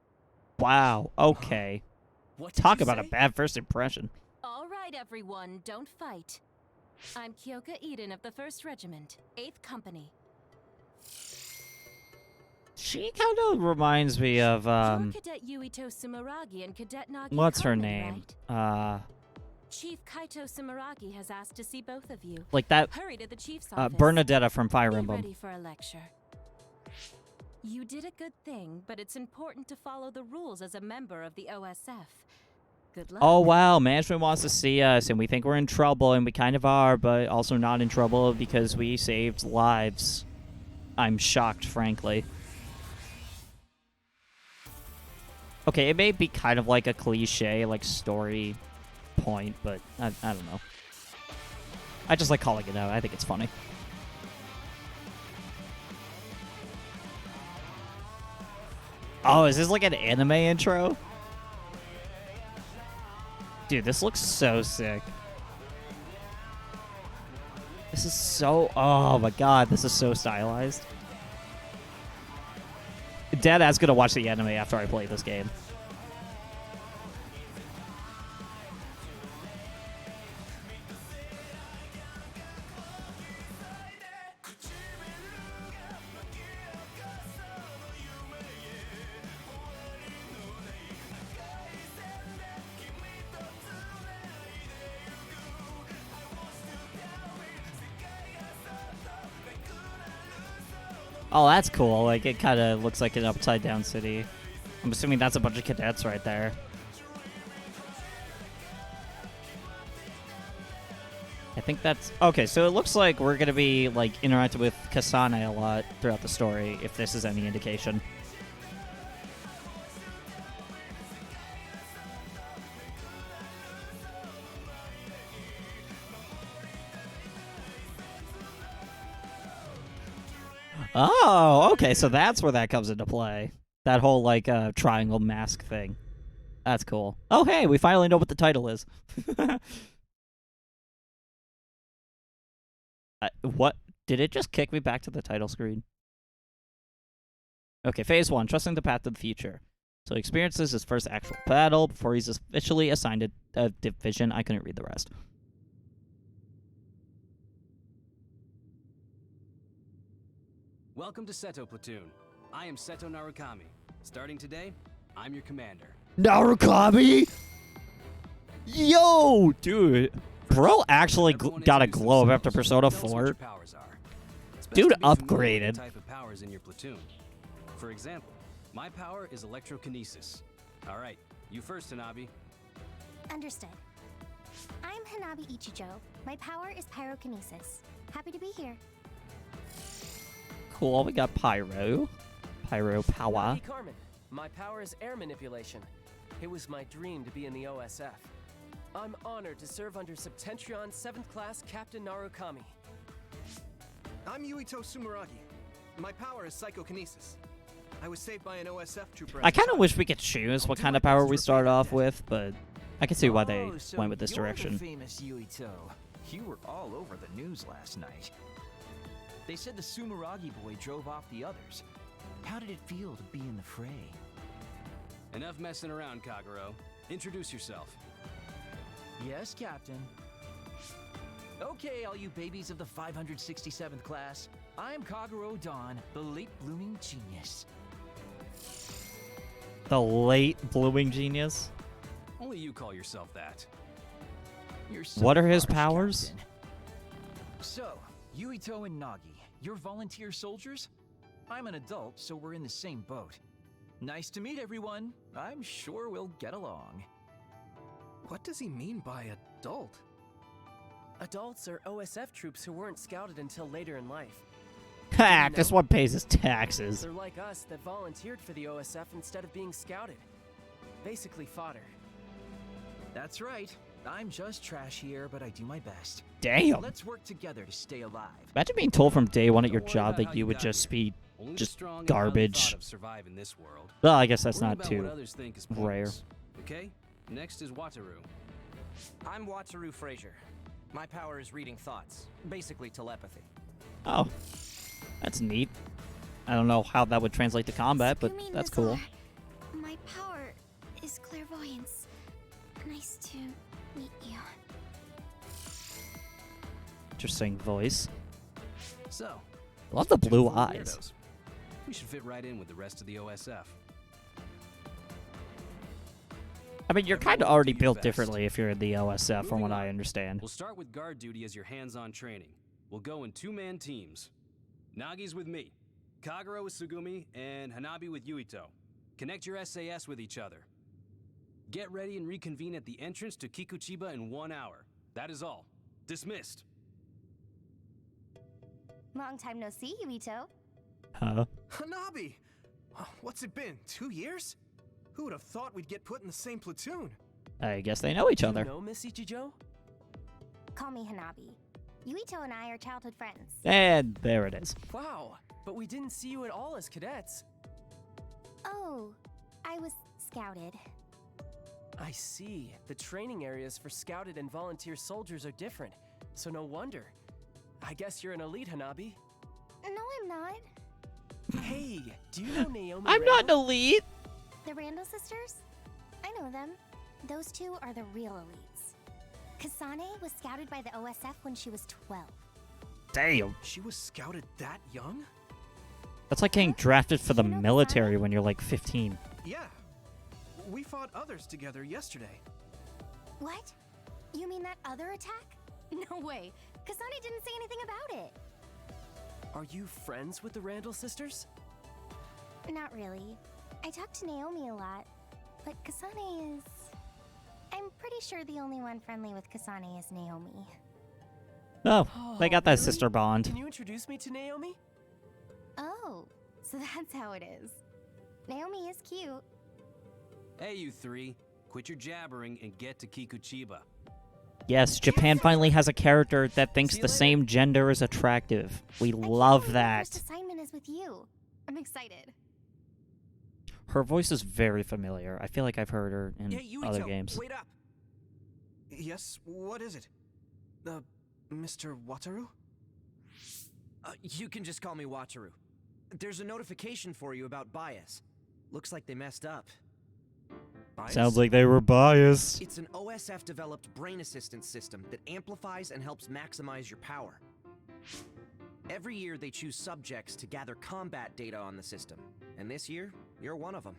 Wow. Okay. What did Talk you about a say? bad first impression. All right, everyone, don't fight. I'm Kyoka Eden of the 1st Regiment, 8th Company. She kind of reminds me of, You're Cadet Yuito Sumeragi and Cadet Nagi what's her Carmen, name? right? Chief Kaito Sumeragi has asked to see both of you. Like that, Hurry to the chief's office. Bernadetta from Fire Be Emblem. ready for a lecture. You did a good thing, but it's important to follow the rules as a member of the OSF. Good luck. Oh wow, management wants to see us, and we think we're in trouble, and we kind of are, but also not in trouble because we saved lives. I'm shocked, frankly. Okay, it may be kind of like a cliche, like, story point, but I don't know. I just like calling it out. I think it's funny. Oh, is this like an anime intro? Dude, this looks so sick. This is so... Oh my god, this is so stylized. Deadass gonna watch the anime after I play this game. Oh, that's cool. Like, it kind of looks like an upside-down city. I'm assuming that's a bunch of cadets right there. I think that's... Okay, so it looks like we're going to be, like, interacting with Kasane a lot throughout the story, if this is any indication. Oh, okay, so that's where that comes into play. That whole, like, triangle mask thing. That's cool. Oh, hey, we finally know what the title is. What? Did it just kick me back to the title screen? Okay, Phase 1, Trusting the Path to the Future. So he experiences his first actual battle before he's officially assigned a division. I couldn't read the rest. Welcome to Seto Platoon. I am Seto Narukami. Starting today, I'm your commander. Narukami? Yo, dude. Bro actually got a glow up after Persona 4. Dude upgraded. Type of powers in your platoon. For example, my power is electrokinesis. All right, you first, Hanabi. Understood. I'm Hanabi Ichijo. My power is pyrokinesis. Happy to be here. Cool, we got Pyro. Pyro power. Nagi Carmen. My power is air manipulation. It was my dream to be in the OSF. I'm honored to serve under Septentrion 7th Class Captain Narukami. I'm Yuito Sumeragi. My power is psychokinesis. I was saved by an OSF trooper. I kind of wish we could choose what kind of power we start off with, but I can see why they went with this direction. The famous Yuito. You were all over the news last night. They said the Sumeragi boy drove off the others. How did it feel to be in the fray? Enough messing around, Kagero. Introduce yourself. Yes, Captain. Okay, all you babies of the 567th class. I'm Kagero Dawn, the late blooming genius. The late blooming genius? Only you call yourself that. You're so What are his harsh, powers? Captain. So, Yuito and Nagi, you're volunteer soldiers? I'm an adult, so we're in the same boat. Nice to meet everyone. I'm sure we'll get along. What does he mean by adult? Adults are OSF troops who weren't scouted until later in life. Ha! This one pays his taxes. They're like us that volunteered for the OSF instead of being scouted. Basically fodder. That's right. I'm just trash here, but I do my best. Damn. Let's work together to stay alive. Imagine being told from day one at your Don't worry job about that how you you would got just here. be Only the just strong and highly garbage. thought of survive in this world. Well, I guess that's Worry not about too what others think is rare. pointless. Okay? Next is Wataru. I'm Wataru Frazier. My power is reading thoughts, basically telepathy. Oh, that's neat. I don't know how that would translate to combat, but Tsukumi that's cool. Nazar. My power is clairvoyance. Nice to meet you. Interesting voice. So, Love the blue two full eyes. weirdos. We should fit right in with the rest of the OSF. I mean, you're kind of already built differently if you're in the OSF, from what I understand. We'll start with guard duty as your hands-on training. We'll go in 2-man teams. Nagi's with me, Kagero with Sugumi, and Hanabi with Yuito. Connect your SAS with each other. Get ready and reconvene at the entrance to Kikuchiba in 1 hour. That is all. Dismissed. Long time no see, Yuito. Huh? Hanabi! What's it been, 2 years? Who would have thought we'd get put in the same platoon? I guess they know each other. You know Miss Ichijo? Call me Hanabi. Yuito and I are childhood friends. And there it is. Wow, but we didn't see you at all as cadets. Oh, I was scouted. I see. The training areas for scouted and volunteer soldiers are different, so no wonder. I guess you're an elite, Hanabi. No, I'm not. Hey, do you know Naomi I'm not an Randall? elite. The Randall sisters? I know them. Those two are the real elites. Kasane was scouted by the OSF when she was 12. Damn. She was scouted that young? That's like getting drafted for the You know military Kasane? when you're like 15. Yeah. We fought others together yesterday. What? You mean that other attack? No way. Kasane didn't say anything about it. Are you friends with the Randall sisters? Not really. I talk to Naomi a lot, but Kasane is... I'm pretty sure the only one friendly with Kasane is Naomi. No, they got that really? sister bond. Can you introduce me to Naomi? Oh, so that's how it is. Naomi is cute. Hey, you three. Quit your jabbering and get to Kikuchiba. Yes, Japan finally has a character that thinks See you the later. same gender is attractive. We I can't love believe My that. first assignment is with you. I'm excited. Her voice is very familiar. I feel like I've heard her in Hey, Yuito, other games. wait up! Yes, what is it? Mr. Wataru? You can just call me Wataru. There's a notification for you about bias. Looks like they messed up. Bias? Sounds like they were biased. It's an OSF-developed brain assistance system that amplifies and helps maximize your power. Every year they choose subjects to gather combat data on the system, and this year, you're one of them.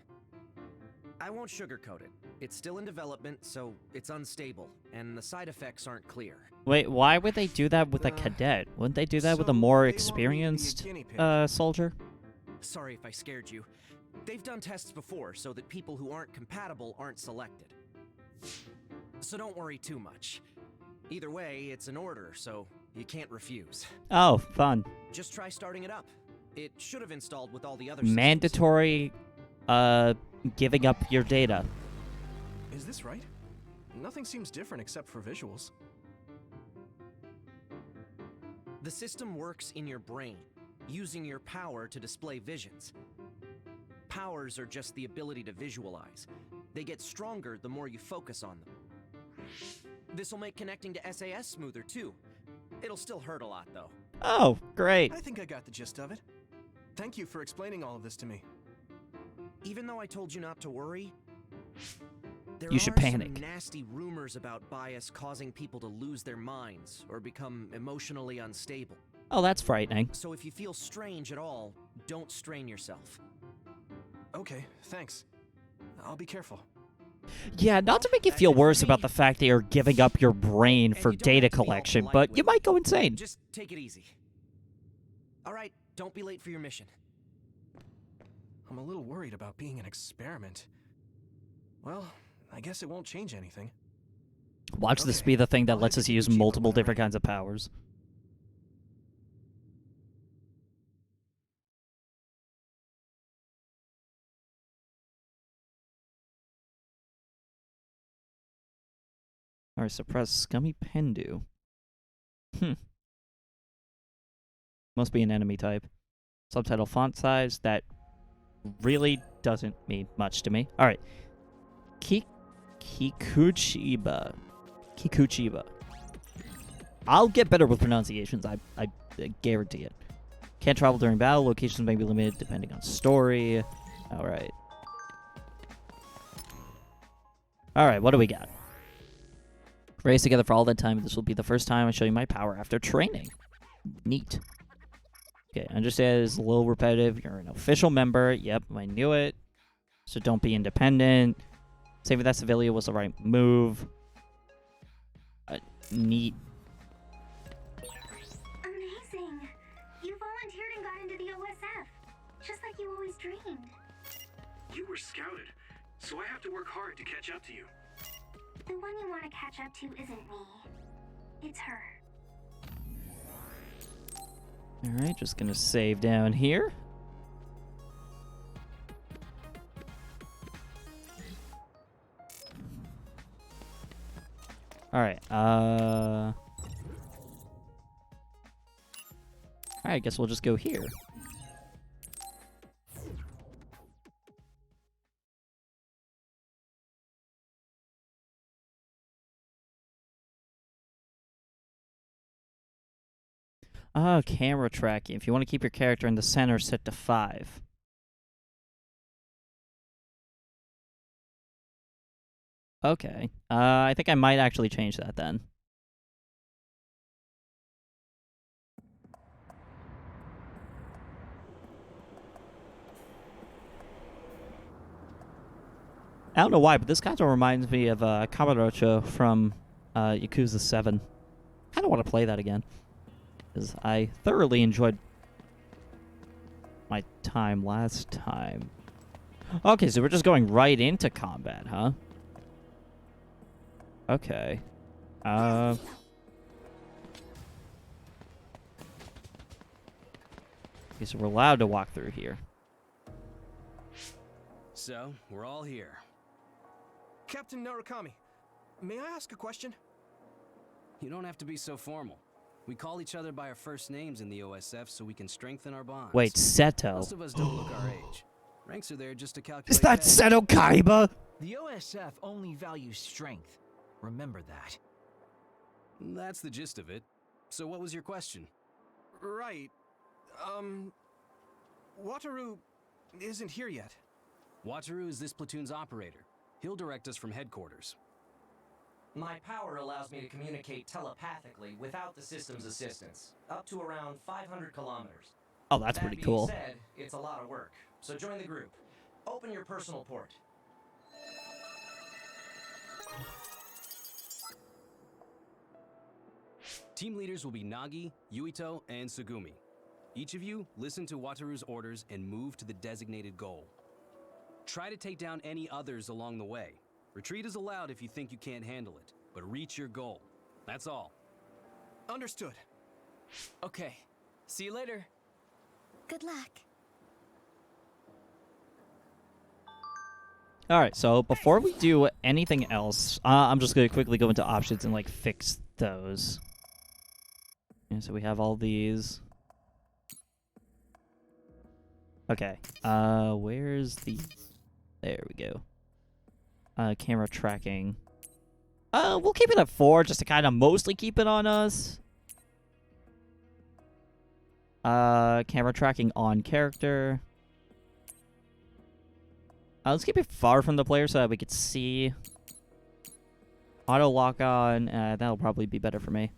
I won't sugarcoat it. It's still in development, so it's unstable, and the side effects aren't clear. Wait, why would they do that with a cadet? Wouldn't they do that with a so more they want me to be a experienced guinea pig. soldier? Sorry if I scared you. They've done tests before so that people who aren't compatible aren't selected. So don't worry too much. Either way, it's an order, so you can't refuse. Oh, fun. Just try starting it up. It should have installed with all the other systems. Mandatory, giving up your data. Is this right? Nothing seems different except for visuals. The system works in your brain, using your power to display visions. Powers are just the ability to visualize. They get stronger the more you focus on them. This'll make connecting to SAS smoother too. It'll still hurt a lot though. Oh, great. I think I got the gist of it. Thank you for explaining all of this to me. Even though I told you not to worry, there You should are panic. some nasty rumors about bias causing people to lose their minds or become emotionally unstable. Oh, that's frightening. So if you feel strange at all, don't strain yourself. Okay, thanks. I'll be careful. Yeah, not to make you feel worse about the fact that you're giving up your brain for And you don't data have to be all collection, polite but with you it. might go insane. Just take it easy. All right, don't be late for your mission. I'm a little worried about being an experiment. Well, I guess it won't change anything. Watch this Okay, be the thing that I'll lets head us to use Kikuchiba multiple when I'm different ready. kinds of powers. Alright, suppress Scummy Pendu. Must be an enemy type. Subtitle font size, that really doesn't mean much to me. Alright. Kikuchiba. Kikuchiba. I'll get better with pronunciations, I guarantee it. Can't travel during battle, locations may be limited depending on story. Alright. Alright, what do we got? Race together for all that time. This will be the first time I show you my power after training. Neat. Okay, understand it's a little repetitive. You're an official member. Yep, I knew it. So don't be independent. Saving that civilian was the right move. Neat. Amazing! You volunteered and got into the OSF, just like you always dreamed. You were scouted, so I have to work hard to catch up to you. The one you want to catch up to isn't me. It's her. Alright, just gonna save down here. Alright, Alright, I guess we'll just go here. Camera tracking. If you want to keep your character in the center, set to 5. Okay. I think I might actually change that then. I don't know why, but this kind of reminds me of Kamurocho from Yakuza 7. Kind of want to play that again, because I thoroughly enjoyed my time last time. Okay, so we're just going right into combat, huh? Okay. Okay, so we're allowed to walk through here. So, we're all here. Captain Narukami, may I ask a question? You don't have to be so formal. We call each other by our first names in the OSF so we can strengthen our bonds. Wait, Seto. Most of us don't look our age. Ranks are there just to calculate. Is that Seto Kaiba? The OSF only values strength. Remember that. That's the gist of it. So what was your question? Right. Wataru isn't here yet. Wataru is this platoon's operator. He'll direct us from headquarters. My power allows me to communicate telepathically without the system's assistance, up to around 500 kilometers. Oh, that's pretty cool. That being said, it's a lot of work, so join the group. Open your personal port. Team leaders will be Nagi, Yuito, and Sugumi. Each of you listen to Wataru's orders and move to the designated goal. Try to take down any others along the way. Retreat is allowed if you think you can't handle it, but reach your goal. That's all. Understood. Okay. See you later. Good luck. Alright, so before we do anything else, I'm just going to quickly go into options and, like, fix those. And so we have all these. Okay, where's the... There we go. Camera tracking. We'll keep it at 4, just to kind of mostly keep it on us. Camera tracking on character. Let's keep it far from the player so that we could see. Auto lock on. That'll probably be better for me.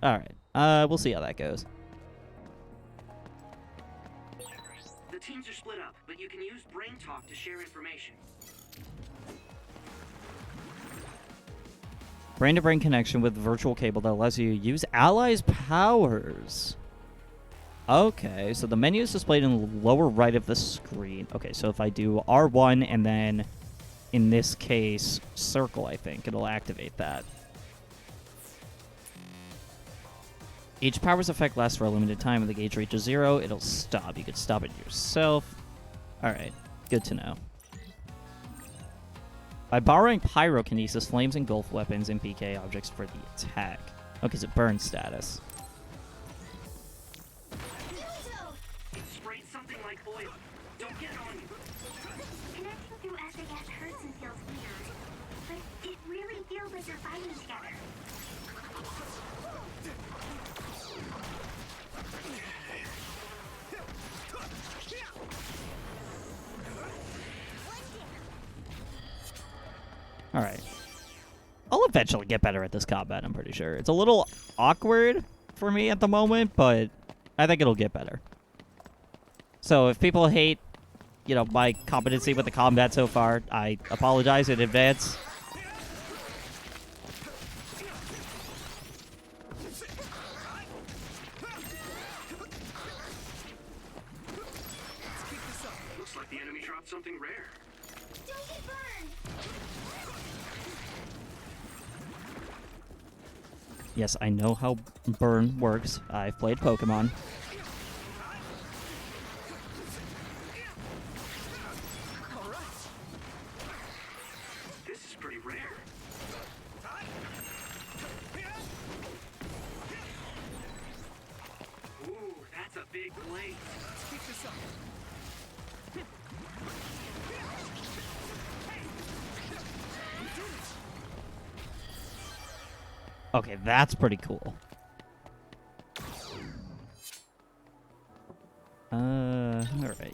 Alright. We'll see how that goes. The teams are split up, but you can use Brain Talk to share information. Brain-to-brain connection with virtual cable that allows you to use allies' powers. Okay, so the menu is displayed in the lower right of the screen. Okay, so if I do R1 and then, in this case, circle, I think, it'll activate that. Each power's effect lasts for a limited time. When the gauge reaches 0, it'll stop. You could stop it yourself. Alright, good to know. By borrowing pyrokinesis, flames engulf weapons and PK objects for the attack. Okay, so burn status. It sprayed something like oil. Don't get on you. Connecting through SAS hurts and feels weird, but it really feels like you're fighting together. Alright. I'll eventually get better at this combat, I'm pretty sure. It's a little awkward for me at the moment, but I think it'll get better. So if people hate, you know, my competency with the combat so far, I apologize in advance. Looks like the enemy dropped something rare. Don't get burned! Yes, I know how burn works. I've played Pokemon. This is pretty rare. Ooh, that's a big blade. Let's keep this up. Okay, that's pretty cool. Alright.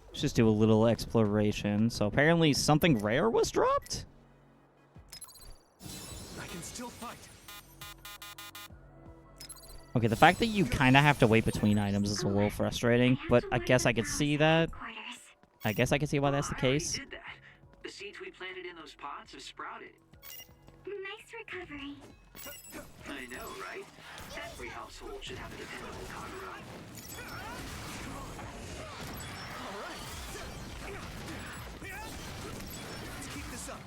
Let's just do a little exploration. So apparently something rare was dropped? I can still fight. Okay, the fact that you kind of have to wait between items is a little frustrating, but I guess I could see that. I guess I can see why that's the case. Did that. The seeds we planted in those pots have sprouted. Nice recovery. I know, right? Every household should have a dependable Kagura. Let's keep this up.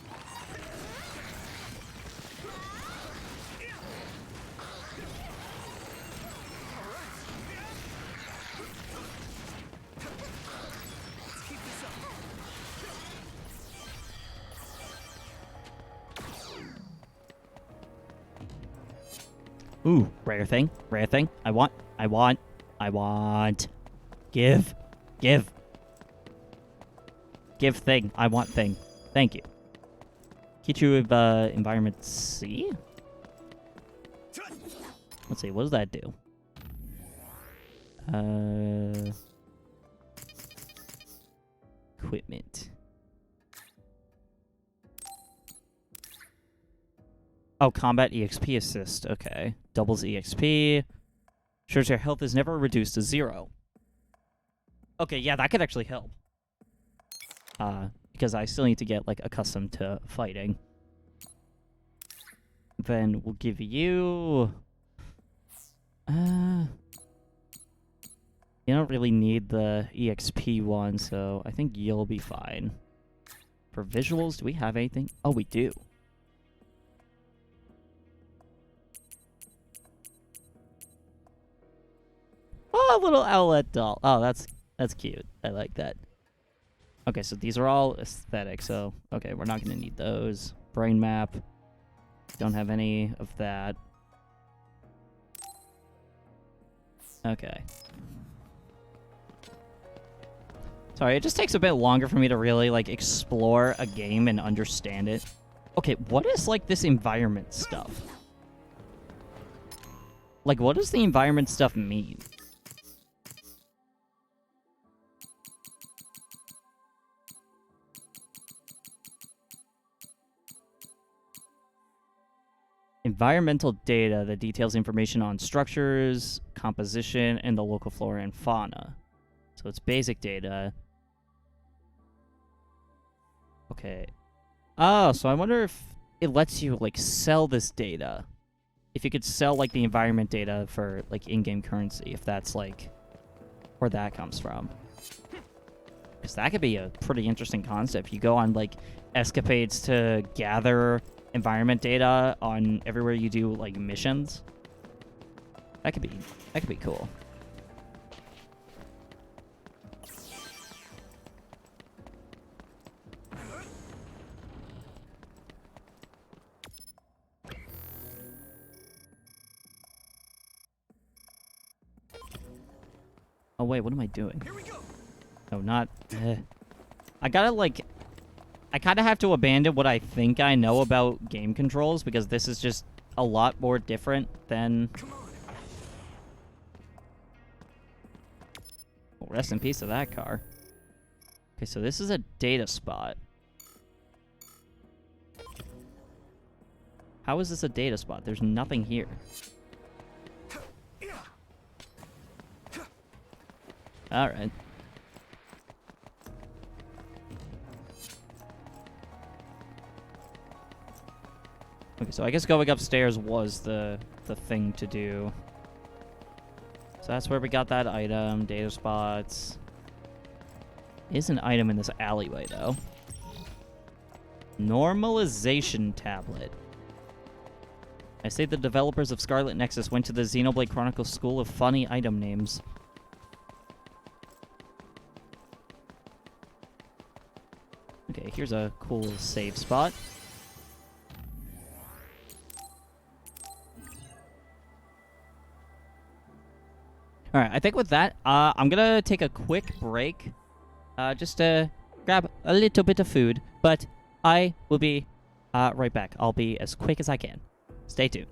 Let's keep this up. Ooh, rare thing. Rare thing. I want. Give. Give thing. I want thing. Thank you. Kichu of environment C? Let's see, what does that do? Equipment. Oh, combat EXP assist. Okay. Doubles EXP. Ensures your health is never reduced to 0. Okay, yeah, that could actually help. Because I still need to get, like, accustomed to fighting. Then we'll give you... You don't really need the EXP one, so I think you'll be fine. For visuals, do we have anything? Oh, we do. Oh, a little owlet doll. Oh, that's cute. I like that. Okay, so these are all aesthetic, so... Okay, we're not going to need those. Brain map. Don't have any of that. Okay. Sorry, it just takes a bit longer for me to really, like, explore a game and understand it. Okay, what is, like, this environment stuff? Like, what does the environment stuff mean? Environmental data that details information on structures, composition, and the local flora and fauna. So it's basic data. Okay. Oh, so I wonder if it lets you, like, sell this data. If you could sell, like, the environment data for, like, in-game currency, if that's, like, where that comes from. Because that could be a pretty interesting concept. You go on, like, escapades to gather environment data on everywhere you do, like, missions. That could be cool. Oh wait, what am I doing? Here we go. No, not... I gotta, like... I kind of have to abandon what I think I know about game controls, because this is just a lot more different than... Well, rest in peace to that car. Okay, so this is a data spot. How is this a data spot? There's nothing here. Alright. Okay, so I guess going upstairs was the thing to do. So that's where we got that item, data spots. Is an item in this alleyway, though. Normalization tablet. I say the developers of Scarlet Nexus went to the Xenoblade Chronicles School of Funny Item Names. Okay, here's a cool save spot. Alright, I think with that, I'm gonna take a quick break. Just to grab a little bit of food. But I will be right back. I'll be as quick as I can. Stay tuned.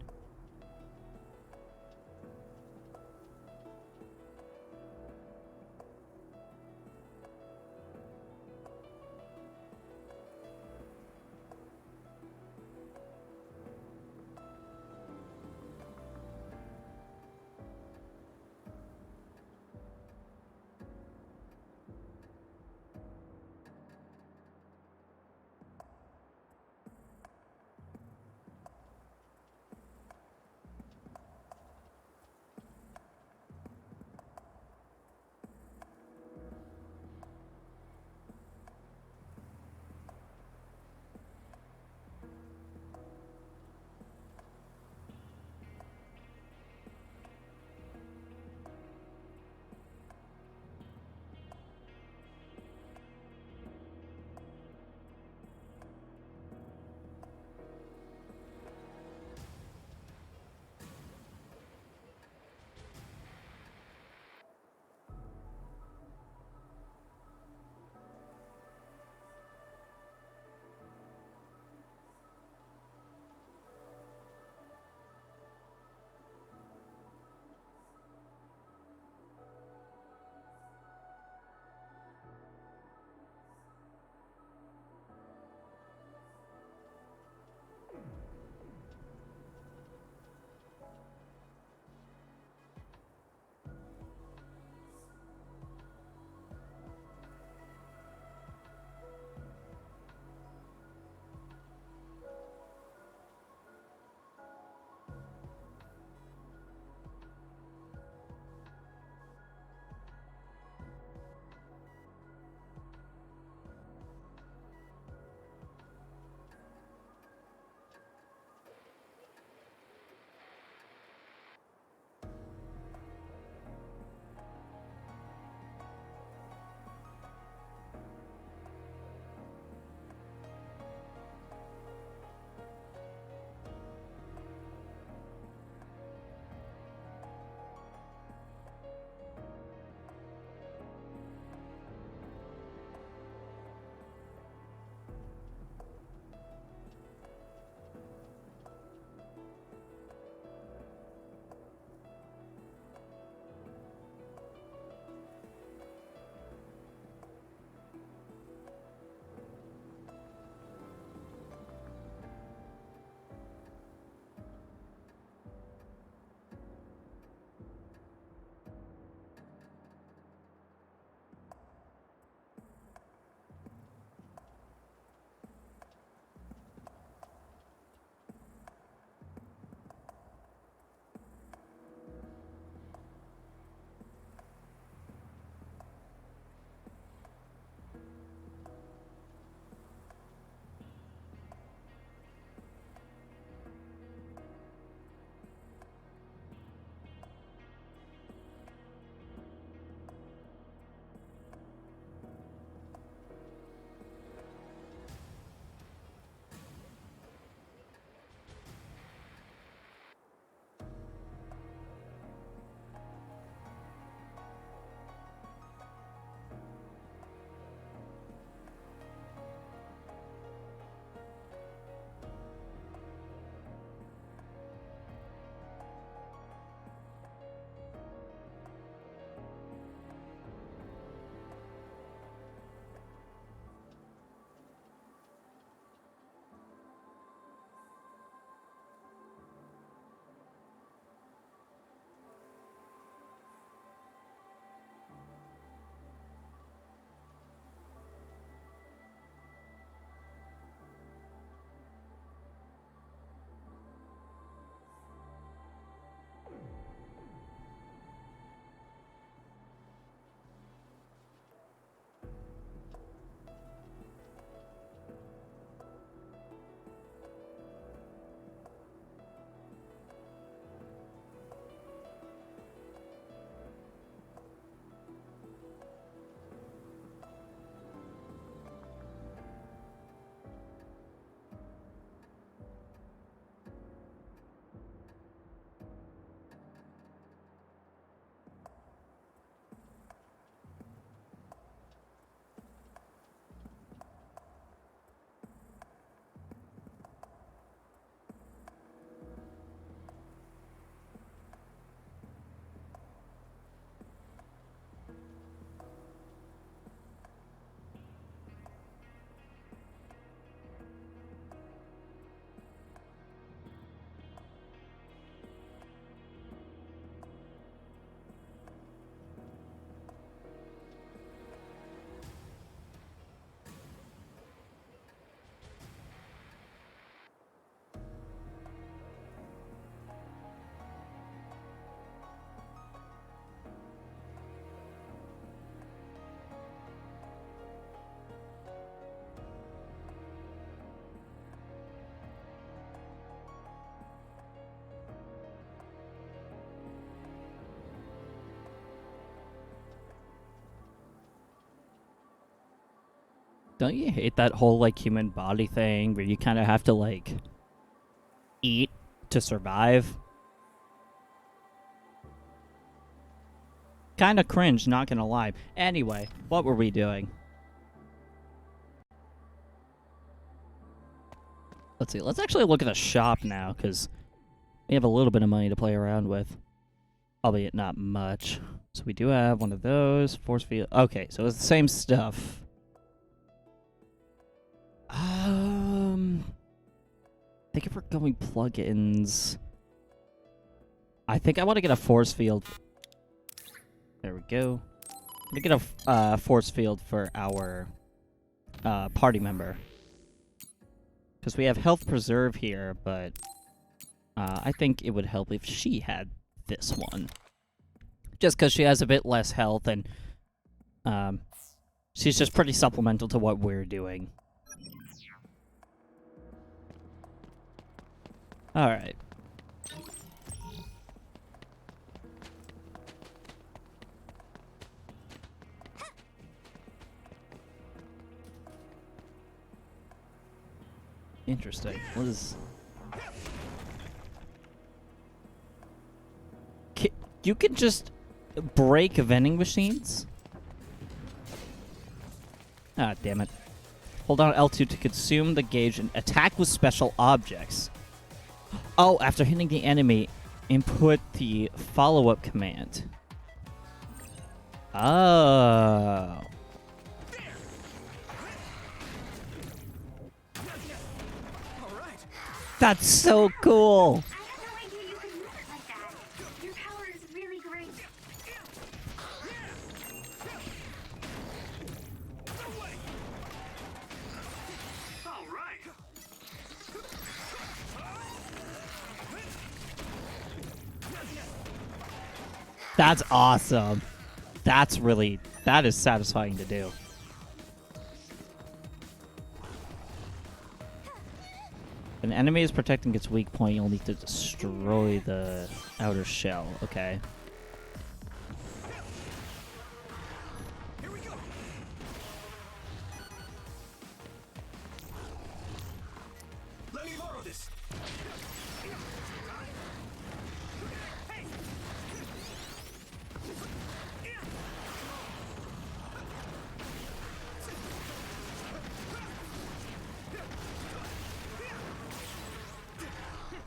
Don't you hate that whole, like, human body thing where you kind of have to, like, eat to survive? Kind of cringe, not gonna lie. Anyway, what were we doing? Let's see. Let's actually look at the shop now, because we have a little bit of money to play around with. Albeit not much. So we do have one of those. Force field. Okay, so it's the same stuff. I think if we're going plugins, I think I want to get a force field. There we go. I'm gonna get a force field for our party member, because we have health preserve here, but I think it would help if she had this one, just because she has a bit less health and she's just pretty supplemental to what we're doing. All right. Interesting. What is... You can just break vending machines? Ah, damn it. Hold on L2 to consume the gauge and attack with special objects. Oh, after hitting the enemy, input the follow-up command. Oh. That's so cool. That's awesome. That is satisfying to do. An enemy is protecting its weak point, you'll need to destroy the outer shell. Okay. Let me borrow this.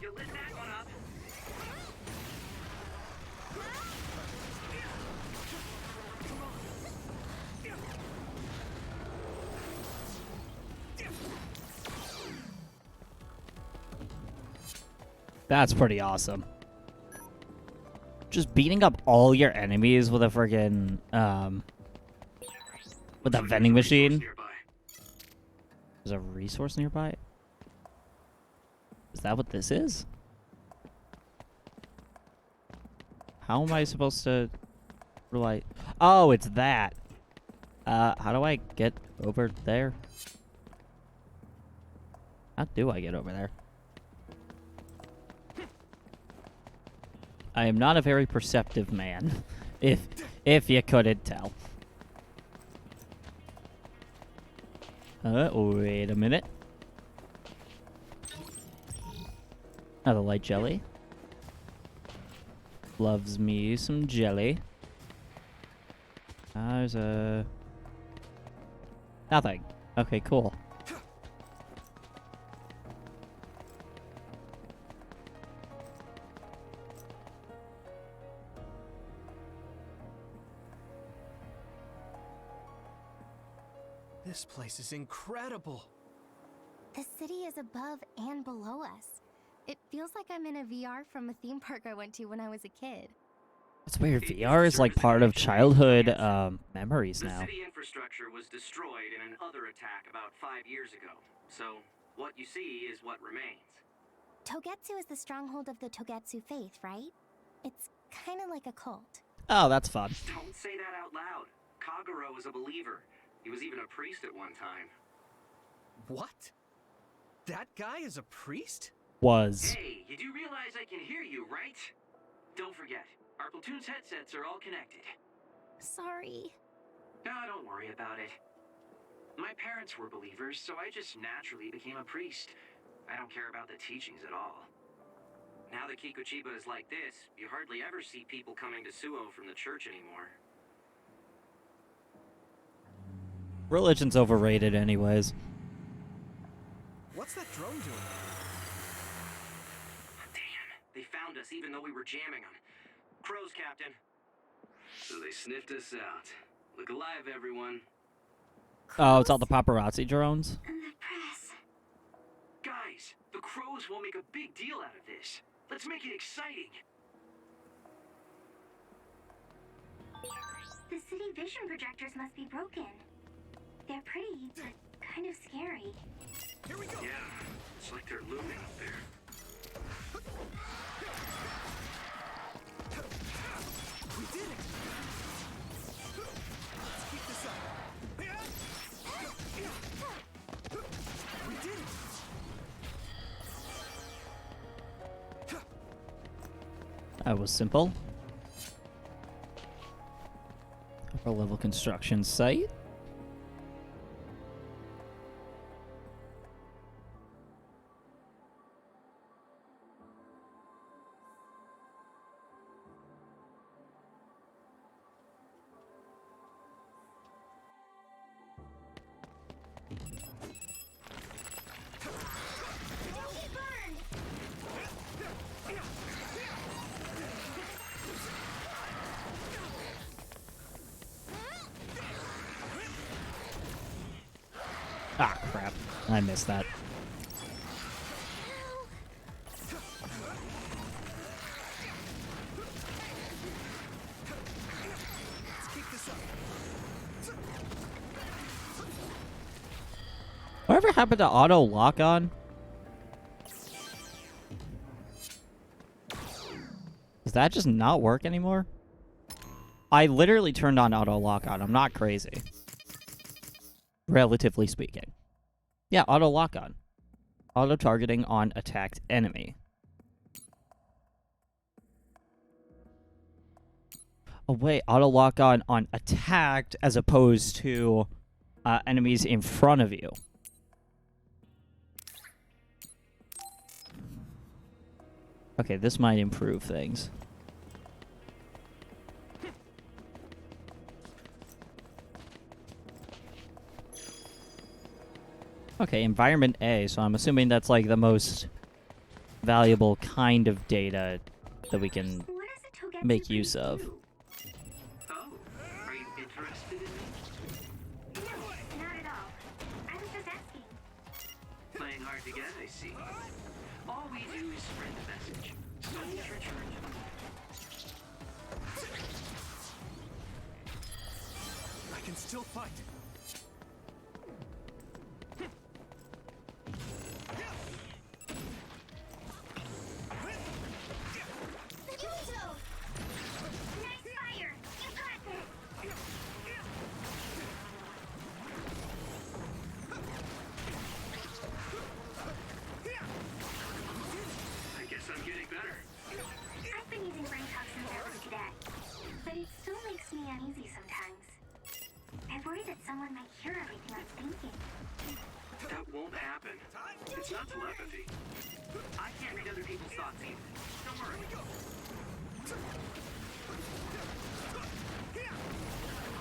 You lit that one up. That's pretty awesome. Just beating up all your enemies with a friggin' with a vending machine. There's a resource nearby? Is that what this is? How am I supposed to rely? Oh, it's that. How do I get over there? How do I get over there? I am not a very perceptive man, if you couldn't tell. Wait a minute. Another light jelly. Loves me some jelly. There's a... Nothing. Okay, cool. This place is incredible. The city is above and below us. It feels like I'm in a VR from a theme park I went to when I was a kid. It's weird. VR is like part of childhood memories now. The city infrastructure was destroyed in an other attack about 5 years ago. So what you see is what remains. Togetsu is the stronghold of the Togetsu faith, right? It's kind of like a cult. Oh, that's fun. Don't say that out loud. Kagero is a believer. He was even a priest at one time. What? That guy is a priest? Was. Hey, you do realize I can hear you, right? Don't forget, our platoon's headsets are all connected. Sorry. No, don't worry about it. My parents were believers, so I just naturally became a priest. I don't care about the teachings at all. Now that Kikuchiba is like this, you hardly ever see people coming to Suo from the church anymore. Religion's overrated anyways. What's that drone doing? Damn, they found us even though we were jamming them. Crows, Captain. So they sniffed us out. Look alive, everyone. Oh, it's all the paparazzi drones? Guys, the crows will make a big deal out of this. Let's make it exciting. The city vision projectors must be broken. They're pretty, but kind of scary. Here we go. Yeah, it's like they're looming up there. We did it. Let's keep this up. We did it. That was simple. Upper level construction site. Ah, crap. I missed that. Whatever happened to auto lock on? Does that just not work anymore? I literally turned on auto lock on. I'm not crazy. Relatively speaking. Yeah, auto lock on. Auto targeting on attacked enemy. Oh wait, auto lock on attacked as opposed to enemies in front of you. Okay, this might improve things. Okay, environment A, so I'm assuming that's like the most valuable kind of data that we can make use of. Oh, are you interested in me? No, not at all. I was just asking. Playing hard to get, I see. All we do is spread the message. Souls return to the I can still fight. I guess I'm getting better. I've been using brain toxins ever to that, but it still makes me uneasy sometimes. I worry that someone might hear everything I'm thinking. That won't happen. It's not telepathy. I can't read other people's thoughts either. Don't worry.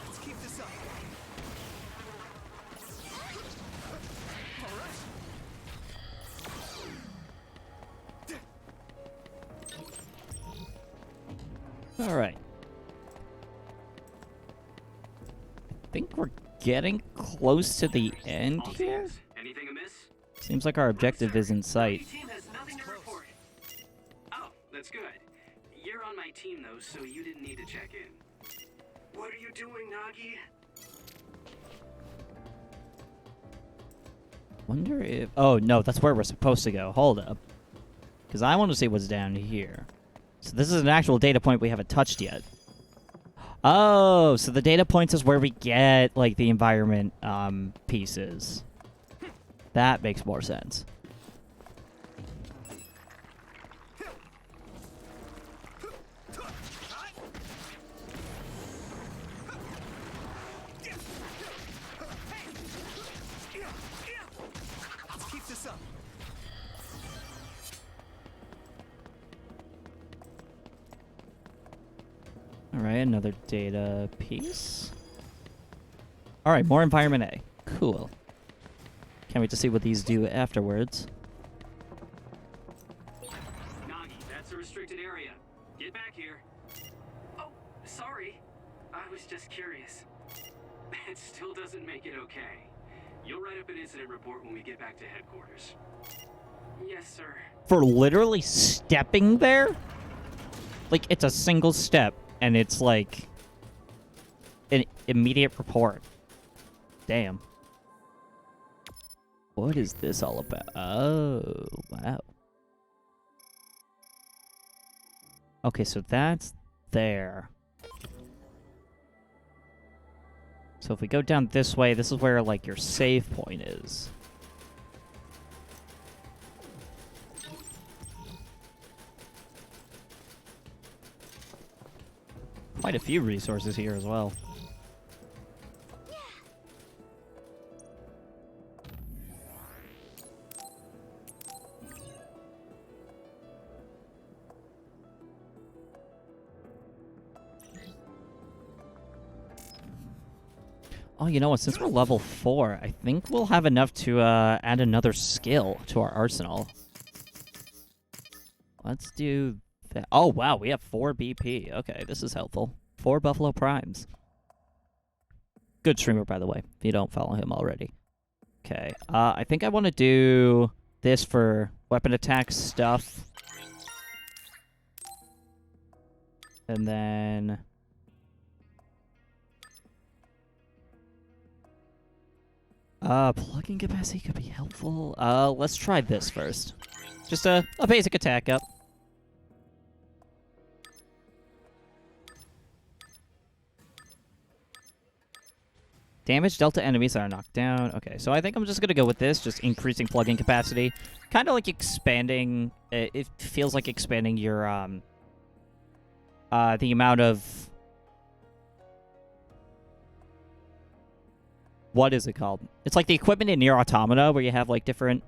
Let's keep this up. All right. All right. I think we're getting close to the end here. Anything amiss? Seems like our objective is in sight. Team has nothing to report. Oh, that's good. You're on my team though, so you didn't need to check in. What are you doing, Nagi? Wonder if... Oh, no, that's where we're supposed to go. Hold up. Because I want to see what's down here. So this is an actual data point we haven't touched yet. Oh, so the data points is where we get, like, the environment pieces. That makes more sense. Alright, another data piece. Alright, more environment A. Cool. Can't wait to see what these do afterwards. Nagi, that's a restricted area. Get back here. Oh, sorry. I was just curious. It still doesn't make it okay. You'll write up an incident report when we get back to headquarters. Yes, sir. For literally stepping there? Like, it's a single step, and it's like an immediate report. Damn. What is this all about? Oh, wow. Okay, so that's there. So if we go down this way, this is where, like, your save point is. Quite a few resources here as well. Oh, you know what? Since we're level 4, I think we'll have enough to add another skill to our arsenal. Let's do that. Oh, wow. We have 4 BP. Okay, this is helpful. 4 Buffalo Primes. Good streamer, by the way, if you don't follow him already. Okay. I think I want to do this for weapon attack stuff. And then... plug-in capacity could be helpful. Let's try this first. Just a basic attack up. Damage dealt to enemies that are knocked down. Okay, so I think I'm just gonna go with this, just increasing plug-in capacity. Kind of like expanding... It feels like expanding your, the amount of... What is it called? It's like the equipment in Nier Automata, where you have, like, different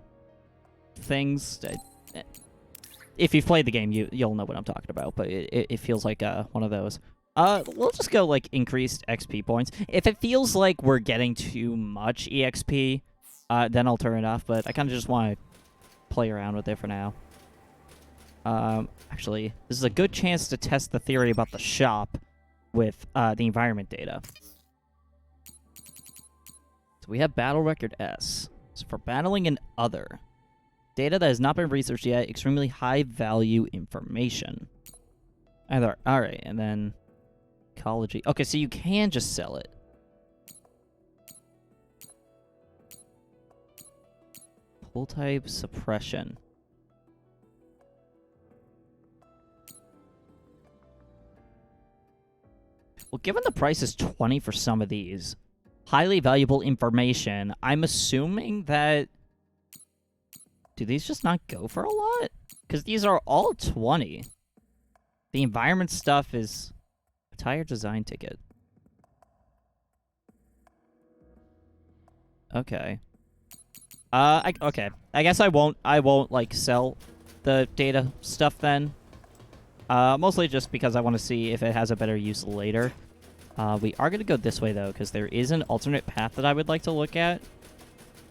things. If you've played the game, you'll know what I'm talking about, but it feels like one of those. We'll just go, like, increased XP points. If it feels like we're getting too much EXP, then I'll turn it off, but I kind of just want to play around with it for now. Actually, this is a good chance to test the theory about the shop with the environment data. So we have Battle Record S. So for battling an other. Data that has not been researched yet, extremely high value information. Alright, and then ecology. Okay, so you can just sell it. Pull type suppression. Well, given the price is 20 for some of these, highly valuable information, I'm assuming that... Do these just not go for a lot? Because these are all 20. The environment stuff is a tire design ticket. Okay. Okay. I guess I won't like sell the data stuff then. Mostly just because I want to see if it has a better use later. We are going to go this way, though, because there is an alternate path that I would like to look at.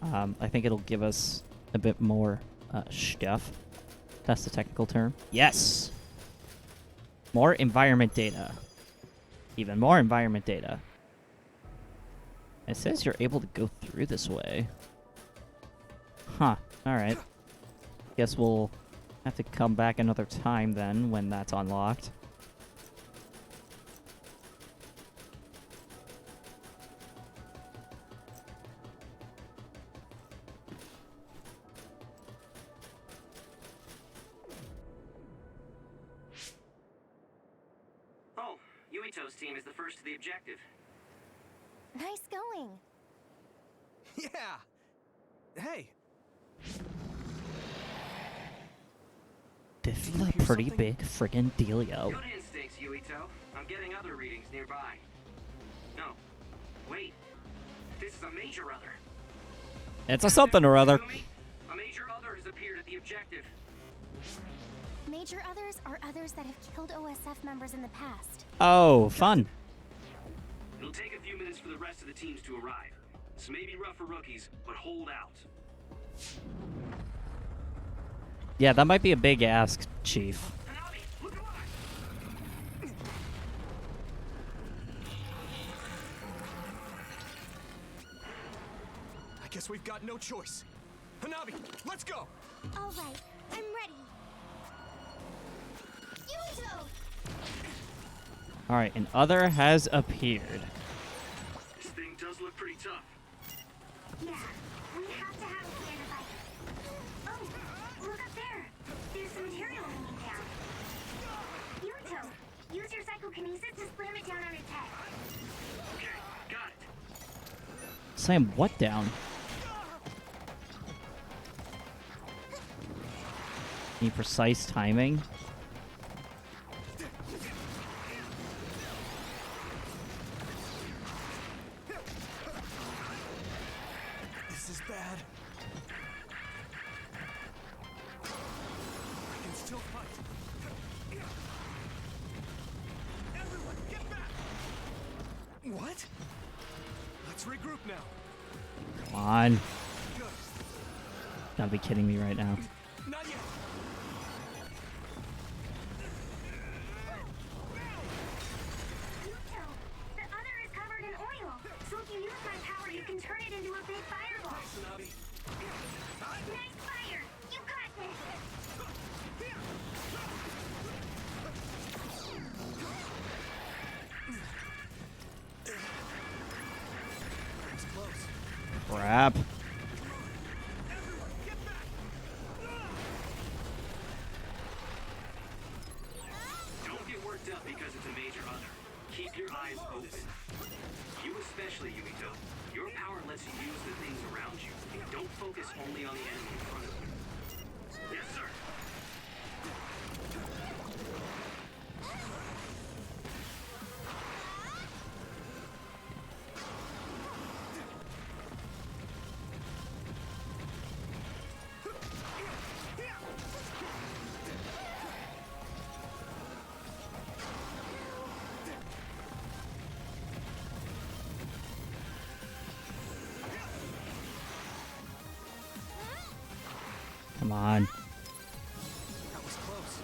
I think it'll give us a bit more stuff. That's the technical term. Yes! More environment data. Even more environment data. It says you're able to go through this way. Huh. Alright. Guess we'll have to come back another time, then, when that's unlocked. Yuito's team is the first to the objective. Nice going. Yeah. Hey. This is a pretty big friggin' dealio. Good instincts, Yuito. I'm getting other readings nearby. No. Wait. This is a major other. It's a something or other. A major other has appeared at the objective. Major others are others that have killed OSF members in the past. Oh, fun. It'll take a few minutes for the rest of the teams to arrive. This may be rough for rookies, but hold out. Yeah, that might be a big ask, Chief. I guess we've got no choice. Hanabi, let's go! All right, I'm ready. Yuito! Alright, an other has appeared. This thing does look pretty tough. Yeah, we have to have a plan to fight. Oh, look up there. There's some material hanging down. Yuito, use your psychokinesis to slam it down on its head. Okay, got it. Slam what down? Any precise timing? This is bad. I can still fight. Everyone, get back! What? Let's regroup now. Come on. Gotta be kidding me right now. Not yet. Yuito, the other is covered in oil. So if you use my power, you can turn it into a big fireball. Nice fire! You got this! It's close. Crap. Don't get worked up because it's a major other. Keep your eyes open. You especially, Yuito. Your power lets you use the things around you. Don't focus only on the enemy in front of you. Yes, sir. Come on. That was close.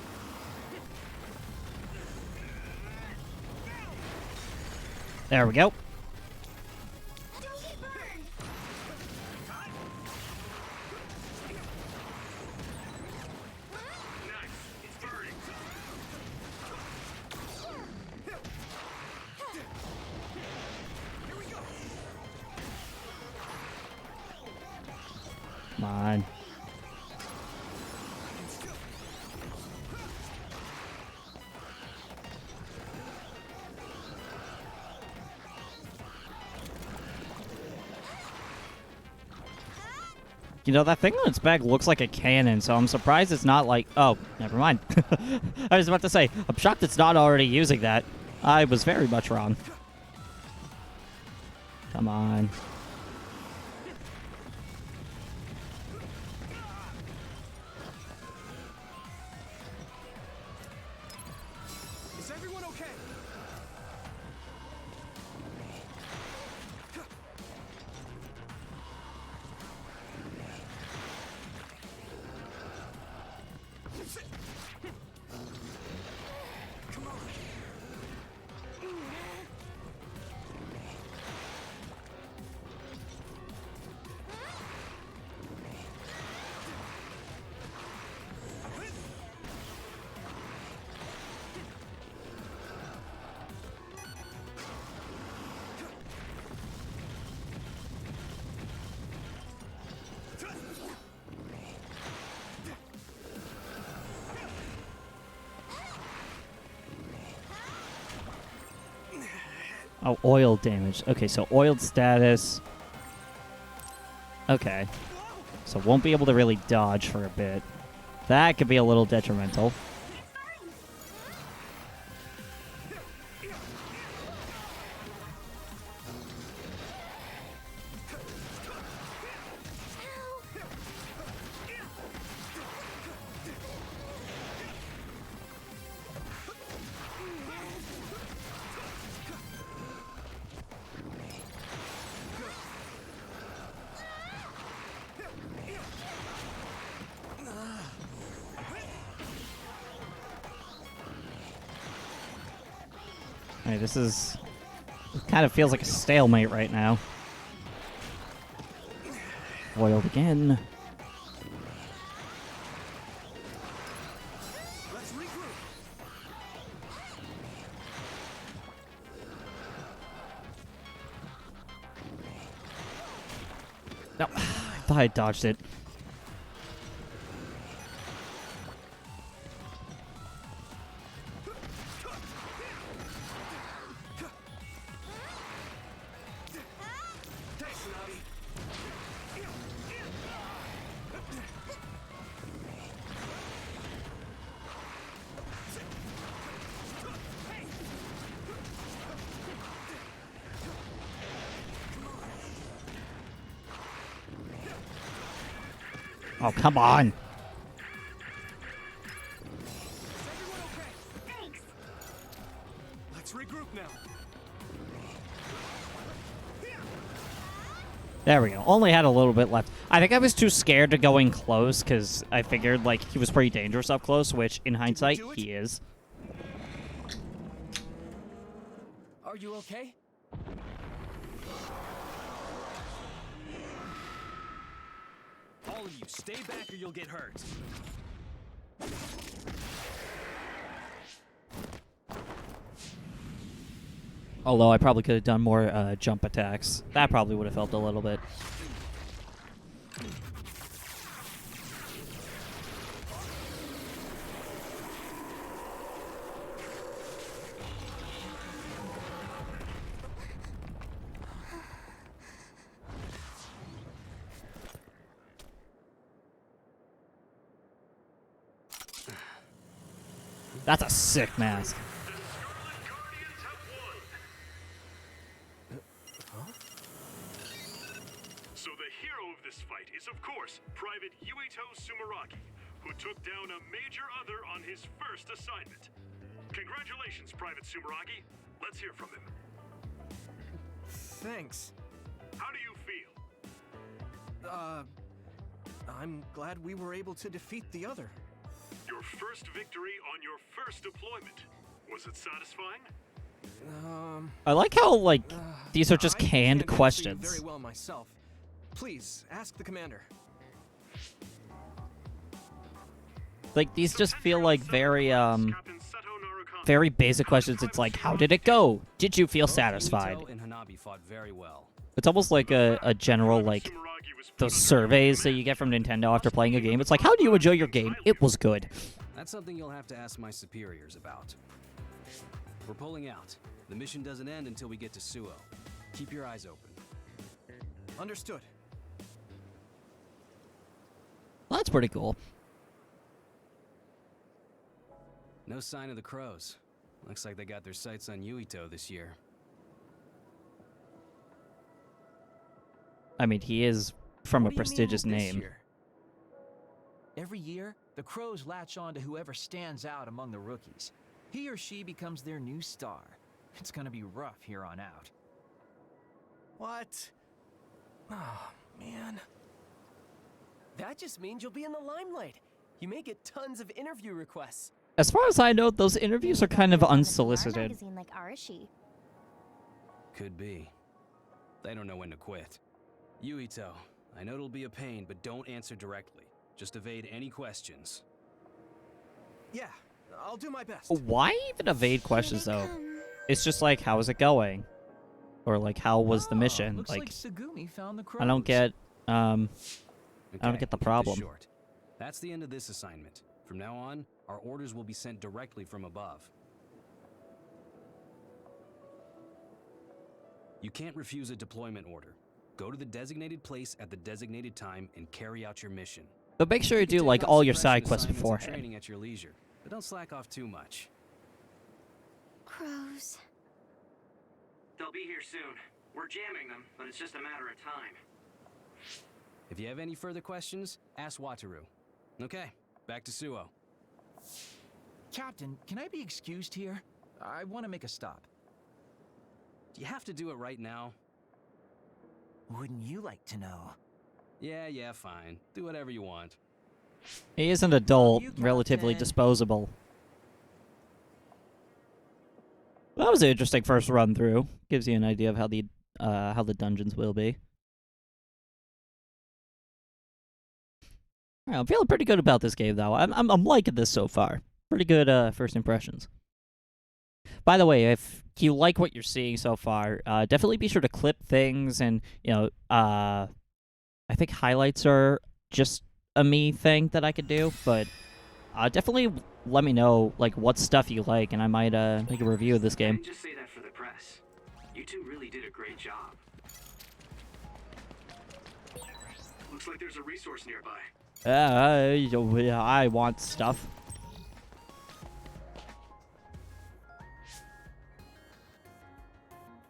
There we go. Don't get burned! Nice. It's burning. Here we go. Come on. You know, that thing on its back looks like a cannon, so I'm surprised it's not like... Oh, never mind. I was about to say, I'm shocked it's not already using that. I was very much wrong. Come on. Is everyone okay? Come on. Oh, oil damage. Okay, so oiled status. Okay. So won't be able to really dodge for a bit. That could be a little detrimental. Alright, this is... It kind of feels like a stalemate right now. Foiled again. Let's regroup. No, I thought I dodged it. Thanks, Hanabi. Oh, come on. Let's regroup now. There we go. Only had a little bit left. I think I was too scared to go in close because I figured, like, he was pretty dangerous up close, which, in hindsight, he is. Are you okay? All of you, stay back or you'll get hurt. Although I probably could have done more jump attacks. That probably would have helped a little bit. That's a sick mask. So the hero of this fight is, of course, Private Yuito Sumeragi, who took down a major other on his first assignment. Congratulations, Private Sumeragi. Let's hear from him. Thanks. How do you feel? I'm glad we were able to defeat the other. Your first victory on your first deployment. Was it satisfying? I like how, like, these are just I canned can't answer you questions. very well myself. Please, ask the commander. Like, these just feel like very, very basic questions. It's like, how did it go? Did you feel satisfied? Yuito and Hanabi fought very well. It's almost like a general, like, those surveys that you get from Nintendo after playing a game. It's like, how do you enjoy your game? It was good. That's something you'll have to ask my superiors about. We're pulling out. The mission doesn't end until we get to Suo. Keep your eyes open. Understood. Well, that's pretty cool. No sign of the crows. Looks like they got their sights on Yuito this year. I mean, he is from What a do you mean prestigious this name. year? Every year, the Crows latch on to whoever stands out among the rookies. He or she becomes their new star. It's gonna be rough here on out. What? Oh, man. That just means you'll be in the limelight. You may get tons of interview requests. As far as I know, those interviews are kind of unsolicited. Magazine like Arashi. Could be. They don't know when to quit. Yuito, I know it'll be a pain, but don't answer directly. Just evade any questions. Yeah, I'll do my best. Why even evade questions, though? It's just like, how is it going? Or, like, how was the mission? Looks like Sugumi found the Crows. I don't get, I don't Okay, get the keep this problem. short. That's the end of this assignment. From now on, our orders will be sent directly from above. You can't refuse a deployment order. Go to the designated place at the designated time and carry out your mission. But make sure you can do, take like, on all your suppression side quests assignments and beforehand. training at your leisure, but don't slack off too much. Crows. They'll be here soon. We're jamming them, but it's just a matter of time. If you have any further questions, ask Wataru. Okay, back to Suo. Captain, can I be excused here? I want to make a stop. Do you have to do it right now? Wouldn't you like to know? Yeah, fine. Do whatever you want. He is an adult, You, relatively Captain. disposable. Well, that was an interesting first run through. Gives you an idea of how the dungeons will be. All right, I'm feeling pretty good about this game, though. I'm liking this so far. Pretty good first impressions. By the way, if you like what you're seeing so far, definitely be sure to clip things, and I think highlights are just a me thing that I could do, but definitely let me know like what stuff you like, and I might make a review of this game. I didn't just say that for the press. You two really did a great job. Looks like there's a resource nearby. I want stuff.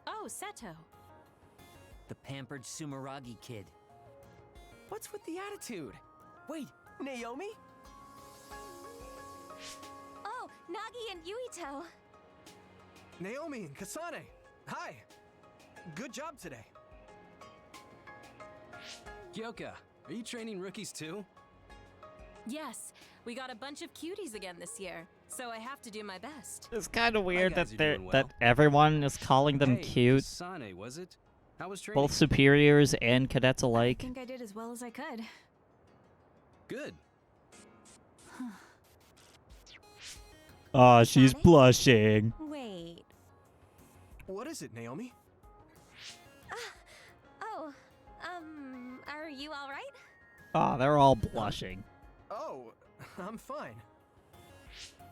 Oh, Seto. The pampered Sumeragi kid. What's with the attitude? Wait, Naomi? Oh, Nagi and Yuito. Naomi and Kasane, hi. Good job today. Kyoka, are you training rookies too? Yes, we got a bunch of cuties again this year, so I have to do my best. It's kind of weird guys that are they're doing well. that everyone is calling them Hey, cute, Kasane, was it? How was training? both superiors and cadets alike. I think I did as well as I could. Good. Oh, she's blushing. Wait. What is it, Naomi? Oh, are you all right? Oh, they're all blushing. Oh, I'm fine.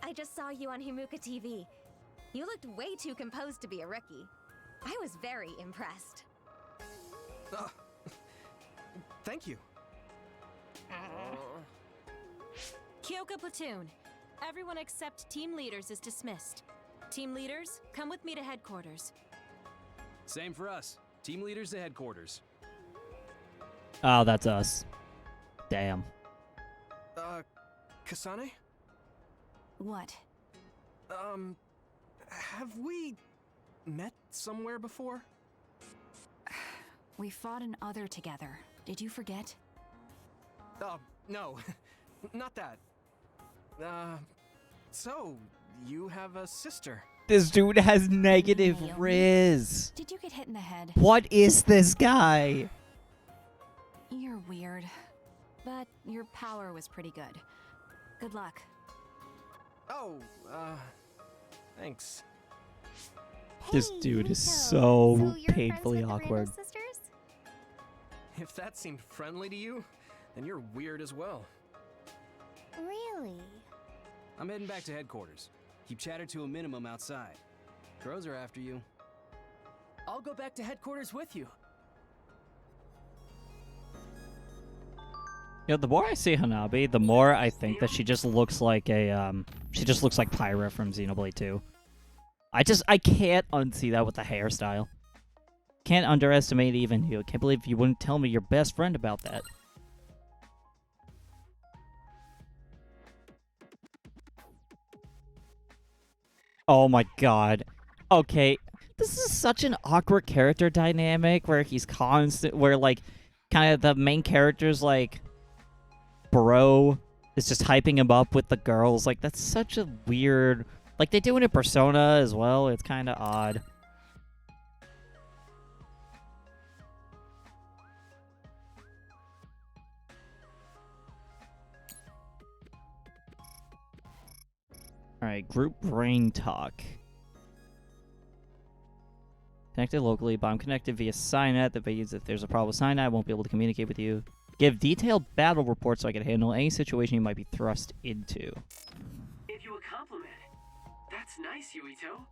I just saw you on Himuka TV. You looked way too composed to be a rookie. I was very impressed. Thank you. Kyoka Platoon. Everyone except team leaders is dismissed. Team leaders, come with me to headquarters. Same for us. Team leaders to headquarters. Oh, that's us. Damn. Kasane? What? Have we met somewhere before? We fought an other together. Did you forget? No. Not that. So, you have a sister. This dude has negative Naomi? riz. Did you get hit in the head? What is this guy? You're weird. But your power was pretty good. Good luck. Oh, thanks. This dude is so painfully awkward. If that seemed friendly to you, then you're weird as well. Really? I'm heading back to headquarters. Keep chatter to a minimum outside. Crows are after you. I'll go back to headquarters with you. The more I see Hanabi, the more I think that she just looks like a Pyra from Xenoblade 2. I can't unsee that with the hairstyle. Can't underestimate even you. Can't believe you wouldn't tell me your best friend about that. Oh my god. Okay, this is such an awkward character dynamic where he's like, kind of the main character's like, bro is just hyping him up with the girls. Like, that's such a weird... Like, they do it in Persona as well. It's kind of odd. Alright, group brain talk. Connected locally, but I'm connected via Signet. That means if there's a problem with Signet, I won't be able to communicate with you. Give detailed battle reports so I can handle any situation you might be thrust into. If you a compliment. That's nice, Yuito.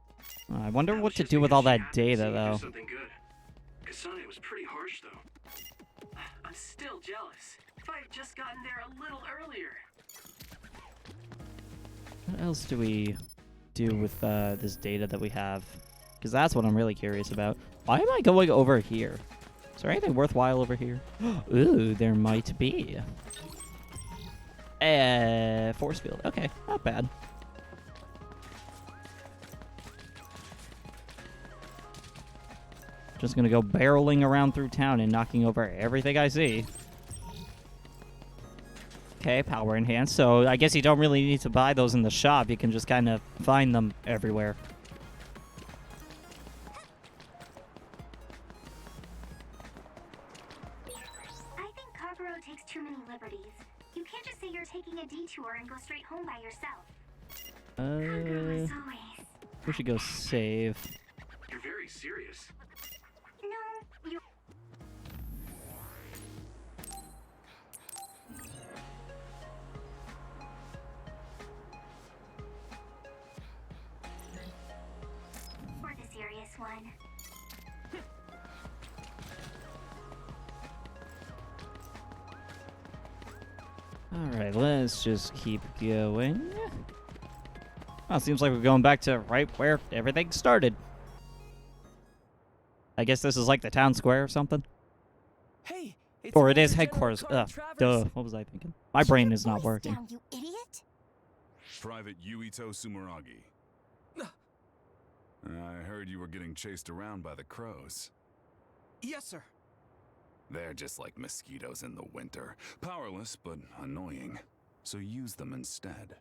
I wonder what to do with all that data, though. Something good. Kasane was pretty harsh, though. I'm still jealous. If I had just gotten there a little earlier. What else do we do with this data that we have? Because that's what I'm really curious about. Why am I going over here? Is there anything worthwhile over here? Ooh, there might be. Force field. Okay, not bad. Just gonna go barreling around through town and knocking over everything I see. Okay, power enhanced. So I guess you don't really need to buy those in the shop. You can just kind of find them everywhere. too many liberties. You can't just say you're taking a detour and go straight home by yourself. Kagero as always. We should go save. You're very serious. No, you. For the serious one. Alright, let's just keep going. Well, seems like we're going back to right where everything started. I guess this is like the town square or something. Hey, Or it is headquarters. Duh, what was I thinking? My brain is not working. Down, you idiot! Private Yuito Sumeragi. I heard you were getting chased around by the crows. Yes, sir. They're just like mosquitoes in the winter. Powerless, but annoying. So use them instead.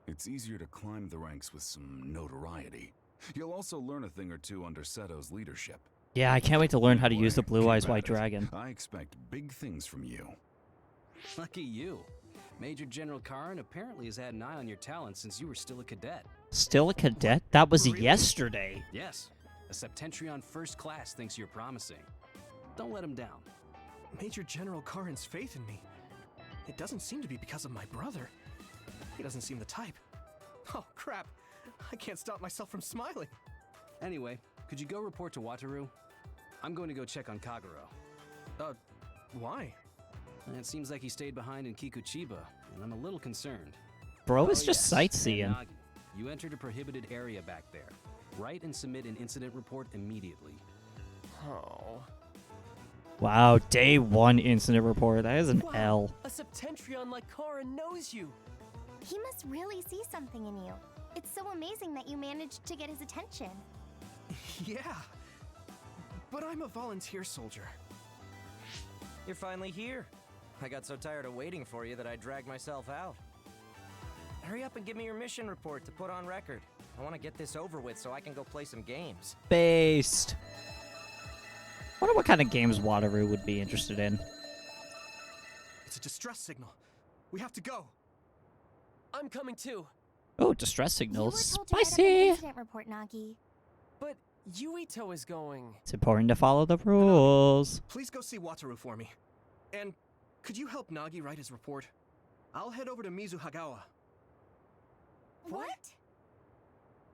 It's easier to climb the ranks with some notoriety. You'll also learn a thing or two under Seto's leadership. Yeah, I can't wait to learn how to use the Blue Eyes Keep at White it. Dragon. I expect big things from you. Lucky you. Major General Karin apparently has had an eye on your talent since you were still a cadet. Still a cadet? That was yesterday. Yes. A Septentrion First Class thinks you're promising. Don't let him down. Major General Karin's faith in me. It doesn't seem to be because of my brother. He doesn't seem the type. Oh, crap. I can't stop myself from smiling. Anyway, could you go report to Wataru? I'm going to go check on Kagero. Why? It seems like he stayed behind in Kikuchiba, and I'm a little concerned. Bro, it's just yes, sightseeing. and Nagi, you entered a prohibited area back there. Write and submit an incident report immediately. Oh. Wow, day 1 incident report. That is an Wow, L. A Septentrion like Karin knows you. He must really see something in you. It's so amazing that you managed to get his attention. Yeah. But I'm a volunteer soldier. You're finally here. I got so tired of waiting for you that I dragged myself out. Hurry up and give me your mission report to put on record. I want to get this over with so I can go play some games. Based. Wonder what kind of games Wataru would be interested in. It's a distress signal. We have to go. I'm coming too. Oh, distress signals. You were told to write up an Spicy. incident report, Nagi. But Yuito is going. It's important to follow the rules. Please go see Wataru for me. And could you help Nagi write his report? I'll head over to Mizuhagawa. What?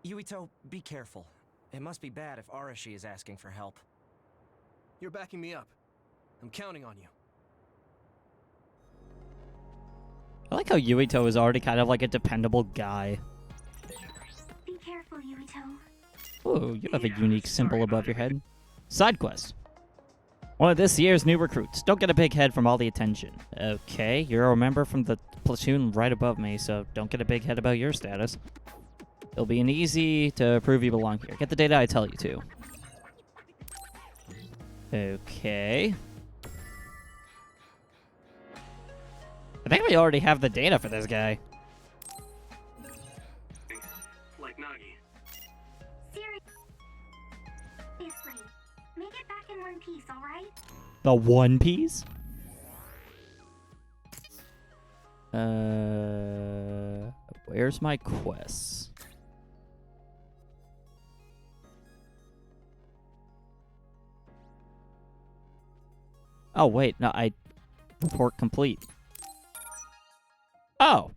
Yuito, be careful. It must be bad if Arashi is asking for help. You're backing me up. I'm counting on you. I like how Yuito is already kind of like a dependable guy. Be careful, Yuito. Oh, you have a unique symbol above your head. Side quest. One of this year's new recruits. Don't get a big head from all the attention. Okay, you're a member from the platoon right above me, so don't get a big head about your status. It'll be an easy to prove you belong here. Get the data I tell you to. Okay. I think we already have the data for this guy. Like Nagi. Seriously, make it back in one piece, alright? The One Piece? Where's my quests? Oh, wait, no, report complete. Oh.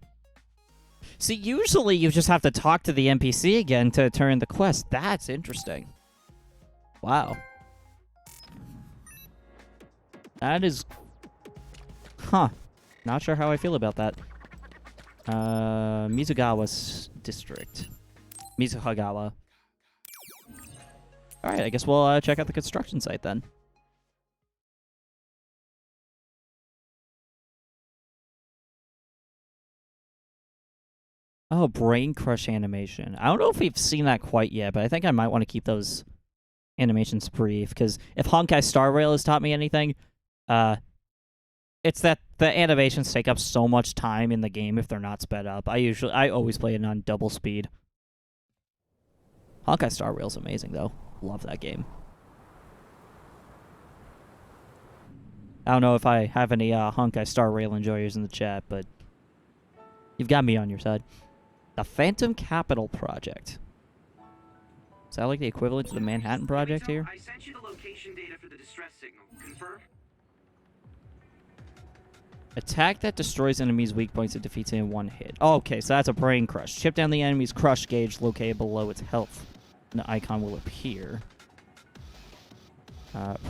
See, usually you just have to talk to the NPC again to turn the quest. That's interesting. Wow. That is... Huh. Not sure how I feel about that. Mizugawa's district. Mizuhagawa. Alright, I guess we'll check out the construction site then. Oh, Brain Crush animation. I don't know if we've seen that quite yet, but I think I might want to keep those animations brief, because if Honkai Star Rail has taught me anything, it's that the animations take up so much time in the game if they're not sped up. I always play it on double speed. Honkai Star Rail's amazing, though. Love that game. I don't know if I have any Honkai Star Rail enjoyers in the chat, but you've got me on your side. The Phantom Capital Project. Is that like the equivalent to the Manhattan Project here? I sent you the location data for the distress signal. Confirm? Attack that destroys enemies' weak points and defeats it in one hit. Oh, okay, so that's a brain crush. Chip down the enemy's crush gauge located below its health. And the icon will appear.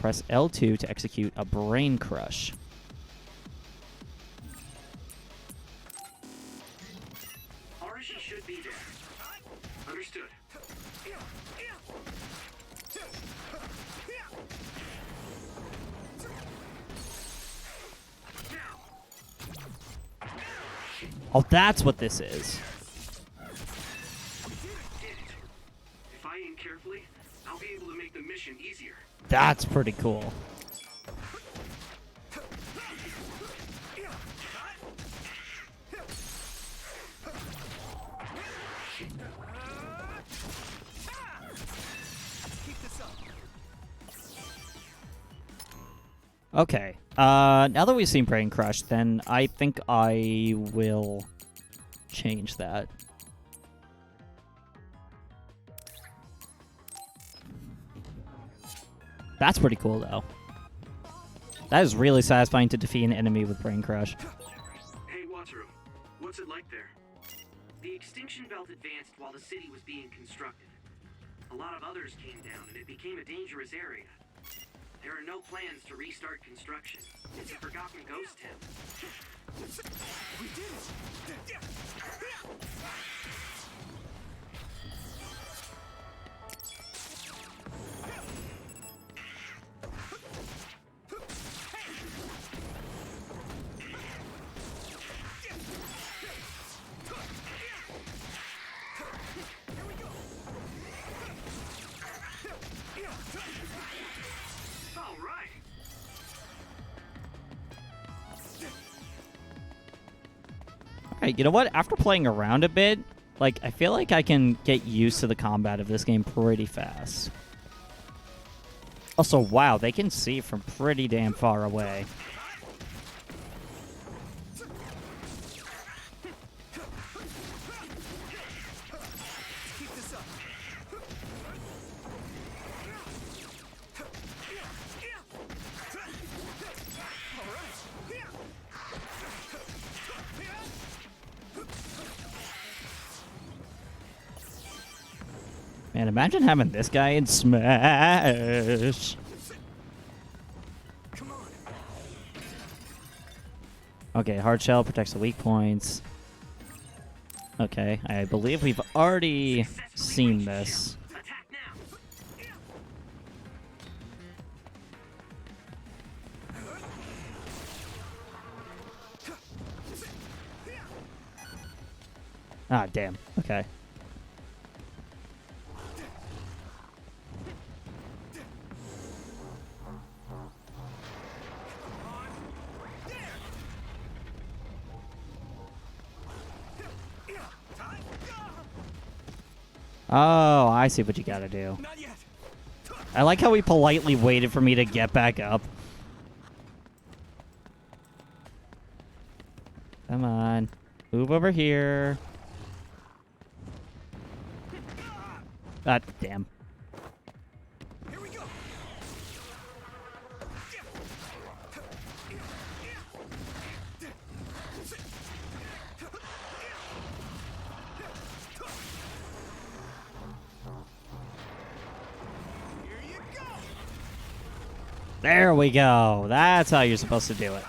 Press L2 to execute a brain crush. Arashi should be there. Understood. Oh, that's what this is. If I aim carefully, I'll be able to make the mission easier. That's pretty cool. Okay. Now that we've seen Brain Crush, then I think I will change that. That's pretty cool, though. That is really satisfying to defeat an enemy with Brain Crush. Hey, Wataru. What's it like there? The extinction belt advanced while the city was being constructed. A lot of others came down, and it became a dangerous area. There are no plans to restart construction. It's a forgotten ghost town. We did it! Alright, you know what? After playing around a bit, like, I feel like I can get used to the combat of this game pretty fast. Also, wow, they can see from pretty damn far away. Man, imagine having this guy in Smash. Okay, hard shell protects the weak points. Okay, I believe we've already seen this. Ah, damn. Okay. Oh, I see what you gotta do. I like how he politely waited for me to get back up. Come on. Move over here. Ah, damn. There we go. That's how you're supposed to do it.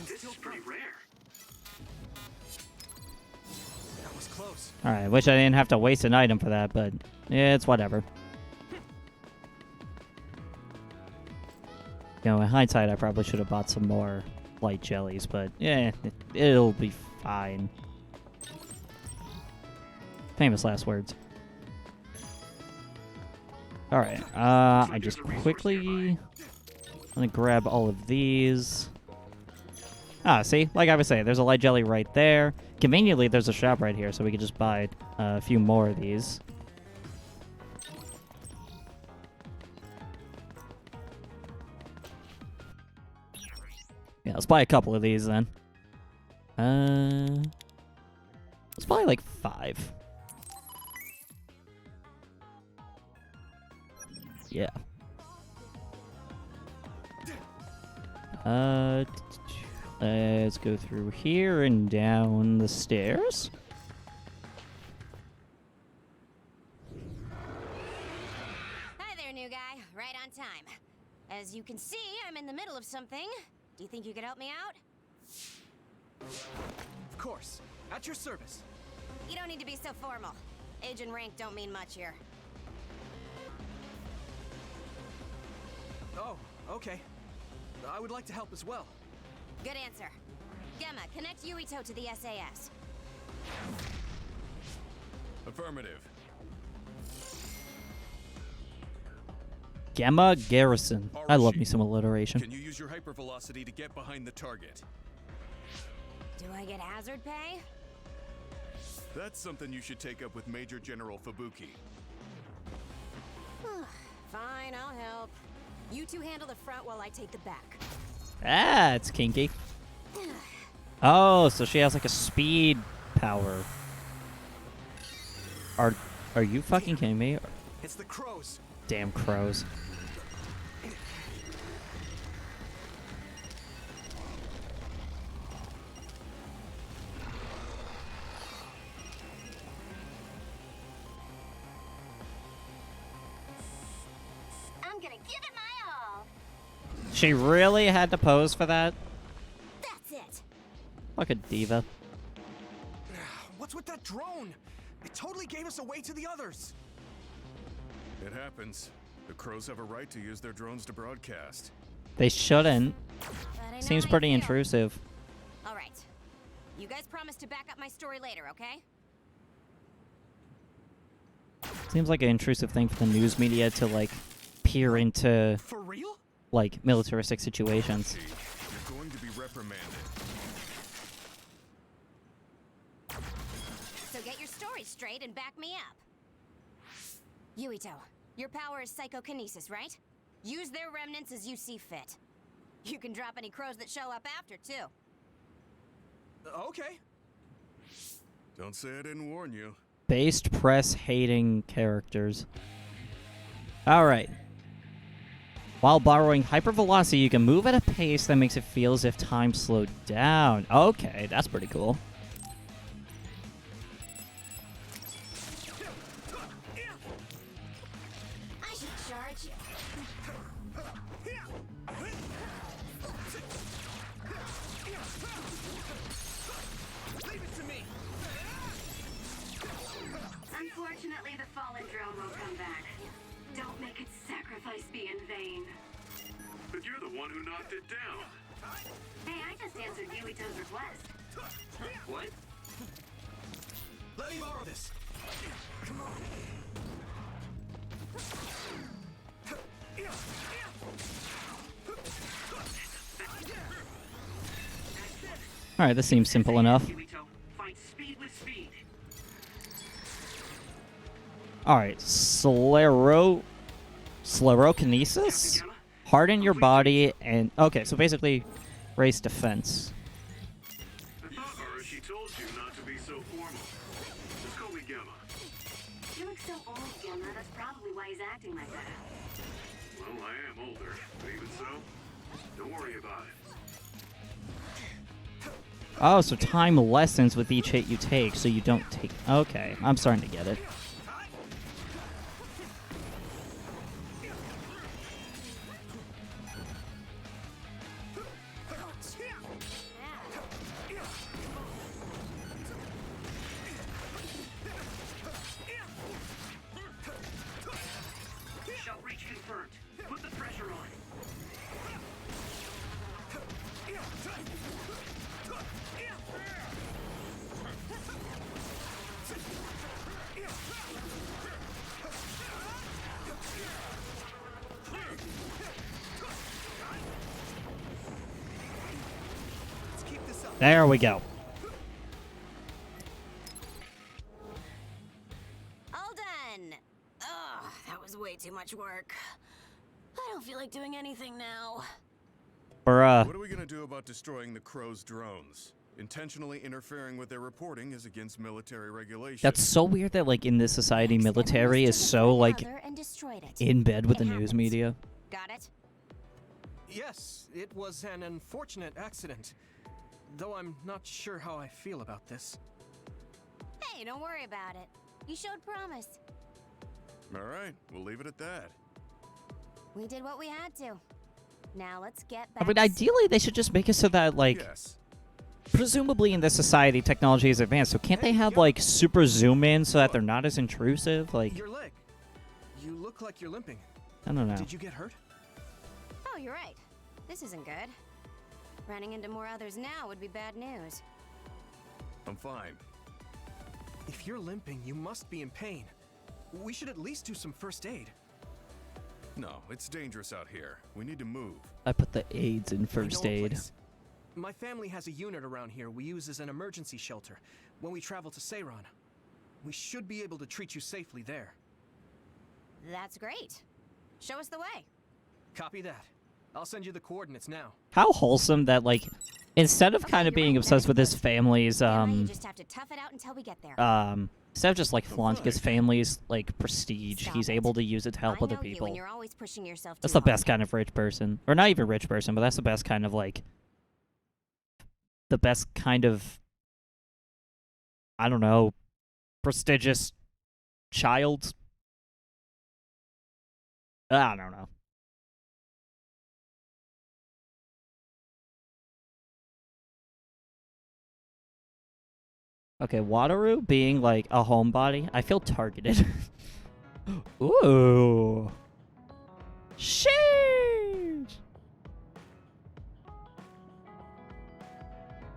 This is pretty rare. That was close. Alright, wish I didn't have to waste an item for that, but yeah, it's whatever. You know, in hindsight, I probably should have bought some more light jellies, but yeah, it'll be fine. Famous last words. Alright, I just quickly want to grab all of these. Ah, see? Like I was saying, there's a light jelly right there. Conveniently, there's a shop right here, so we can just buy a few more of these. let's buy a couple of these then. Let's buy like 5. Yeah. Let's go through here and down the stairs. Hi there, new guy. Right on time. As you can see, I'm in the middle of something. Do you think you could help me out? Of course. At your service. You don't need to be so formal. Age and rank don't mean much here. Oh, okay. I would like to help as well. Good answer. Gemma, connect Yuito to the SAS. Affirmative. Gemma Garrison. I love me some alliteration. Can you use your hypervelocity to get behind the target? Do I get hazard pay? That's something you should take up with Major General Fubuki. Fine, I'll help. You two handle the front while I take the back. Ah, it's kinky. Oh, so she has like a speed power. Are you fucking kidding me? It's the crows. Damn crows. I'm gonna give it my all. She really had to pose for that? That's it. Like a diva. What's with that drone? It totally gave us away to the others. It happens. The crows have a right to use their drones to broadcast. They shouldn't. But I know Seems how you pretty feel. intrusive. All right. You guys promise to back up my story later, okay? Seems like an intrusive thing for the news media to like peer into For real? like militaristic situations. You're going to be reprimanded. So get your story straight and back me up. Yuito, your power is psychokinesis, right? Use their remnants as you see fit. You can drop any crows that show up after, too. Okay. Don't say I didn't warn you. Based press hating characters. Alright. While borrowing hypervelocity, you can move at a pace that makes it feel as if time slowed down. Okay, that's pretty cool. I should charge you. Leave it to me. Unfortunately, the fallen drone won't come back. Don't make its sacrifice be in vain. But you're the one who knocked it down. Hey, I just answered Yuito's request. What? Let me borrow this. Come on. Alright, this seems simple enough. Yuito, fight speed with speed. Alright, Sclerokinesis? Harden your body and... Okay, so basically, raise defense. I thought Arashi told you not to be so formal. Just call me Gemma. You look so old, Gemma. That's probably why he's acting like that. Well, I am older, but even so, don't worry about it. Oh, so time lessens with each hit you take, so you don't take... Okay, I'm starting to get it. Shot reach confirmed. Put the pressure on. There we go. All done. Ugh, that was way too much work. I don't feel like doing anything now. Bruh. What are we gonna do about destroying the Crow's drones? Intentionally interfering with their reporting is against military regulations. That's so weird that, like, in this society, military is so, like, in bed with the news media. Got it? Yes, it was an unfortunate accident. Though I'm not sure how I feel about this. Hey, don't worry about it. You showed promise. All right, we'll leave it at that. We did what we had to. Now let's get I back. mean, ideally, they should just make it so that, like, presumably in this society, technology is advanced. So can't they have, like, super zoom in so that they're not as intrusive? Like, Your leg. You look like you're limping. I don't know. Did you get hurt? Oh, you're right. This isn't good. Running into more others now would be bad news. I'm fine. If you're limping, you must be in pain. We should at least do some first aid. No, it's dangerous out here. We need to move. I put the AIDS in I know first a aid. place. My family has a unit around here we use as an emergency shelter when we travel to Seiran. We should be able to treat you safely there. That's great. Show us the way. Copy that. I'll send you the coordinates now. How wholesome that, like, instead of kind of being obsessed with his family's, You just have to tough it out until we get there. instead of just, like, flaunting his family's, like, prestige, he's able to use it to help other I know you, people. and you're always pushing yourself That's too the best kind of rich person. Or not even rich person, but that's the best kind of, like, the best kind of, I don't know, prestigious child. I don't know. Okay, Wataru being, like, a homebody, I feel targeted. Ooh. Sheesh!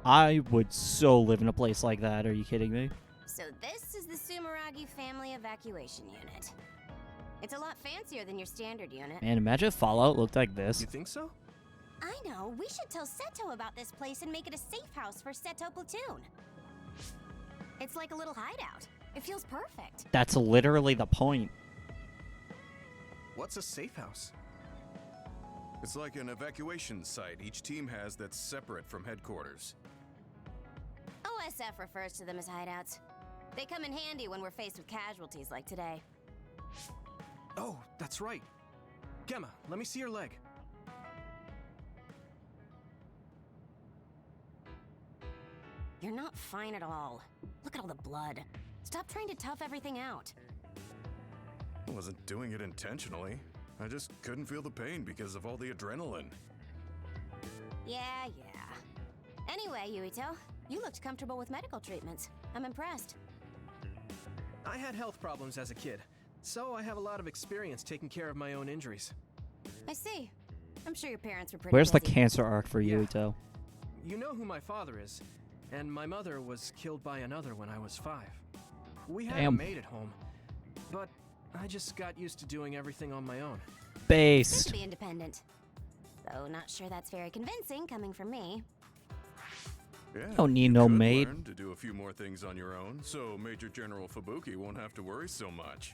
I would so live in a place like that, are you kidding me? So this is the Sumeragi Family Evacuation Unit. It's a lot fancier than your standard unit. Man, imagine if Fallout looked like this. You think so? I know. We should tell Seto about this place and make it a safe house for Seto Platoon. It's like a little hideout. It feels perfect. That's literally the point. What's a safe house? It's like an evacuation site each team has that's separate from headquarters. OSF refers to them as hideouts. They come in handy when we're faced with casualties like today. Oh, that's right. Gemma, let me see your leg. You're not fine at all. Look at all the blood. Stop trying to tough everything out. I wasn't doing it intentionally. I just couldn't feel the pain because of all the adrenaline. Yeah. Anyway, Yuito, you looked comfortable with medical treatments. I'm impressed. I had health problems as a kid, so I have a lot of experience taking care of my own injuries. I see. I'm sure your parents were pretty Where's the busy. cancer arc for Yuito? You know who my father is, and my mother was killed by another when I was 5. We had a Damn. maid at home, but I just got used to doing everything on my own. Good Based. to be independent. Though not sure that's very convincing coming from me. Yeah, Don't need you no could maid. learn to do a few more things on your own, so Major General Fubuki won't have to worry so much.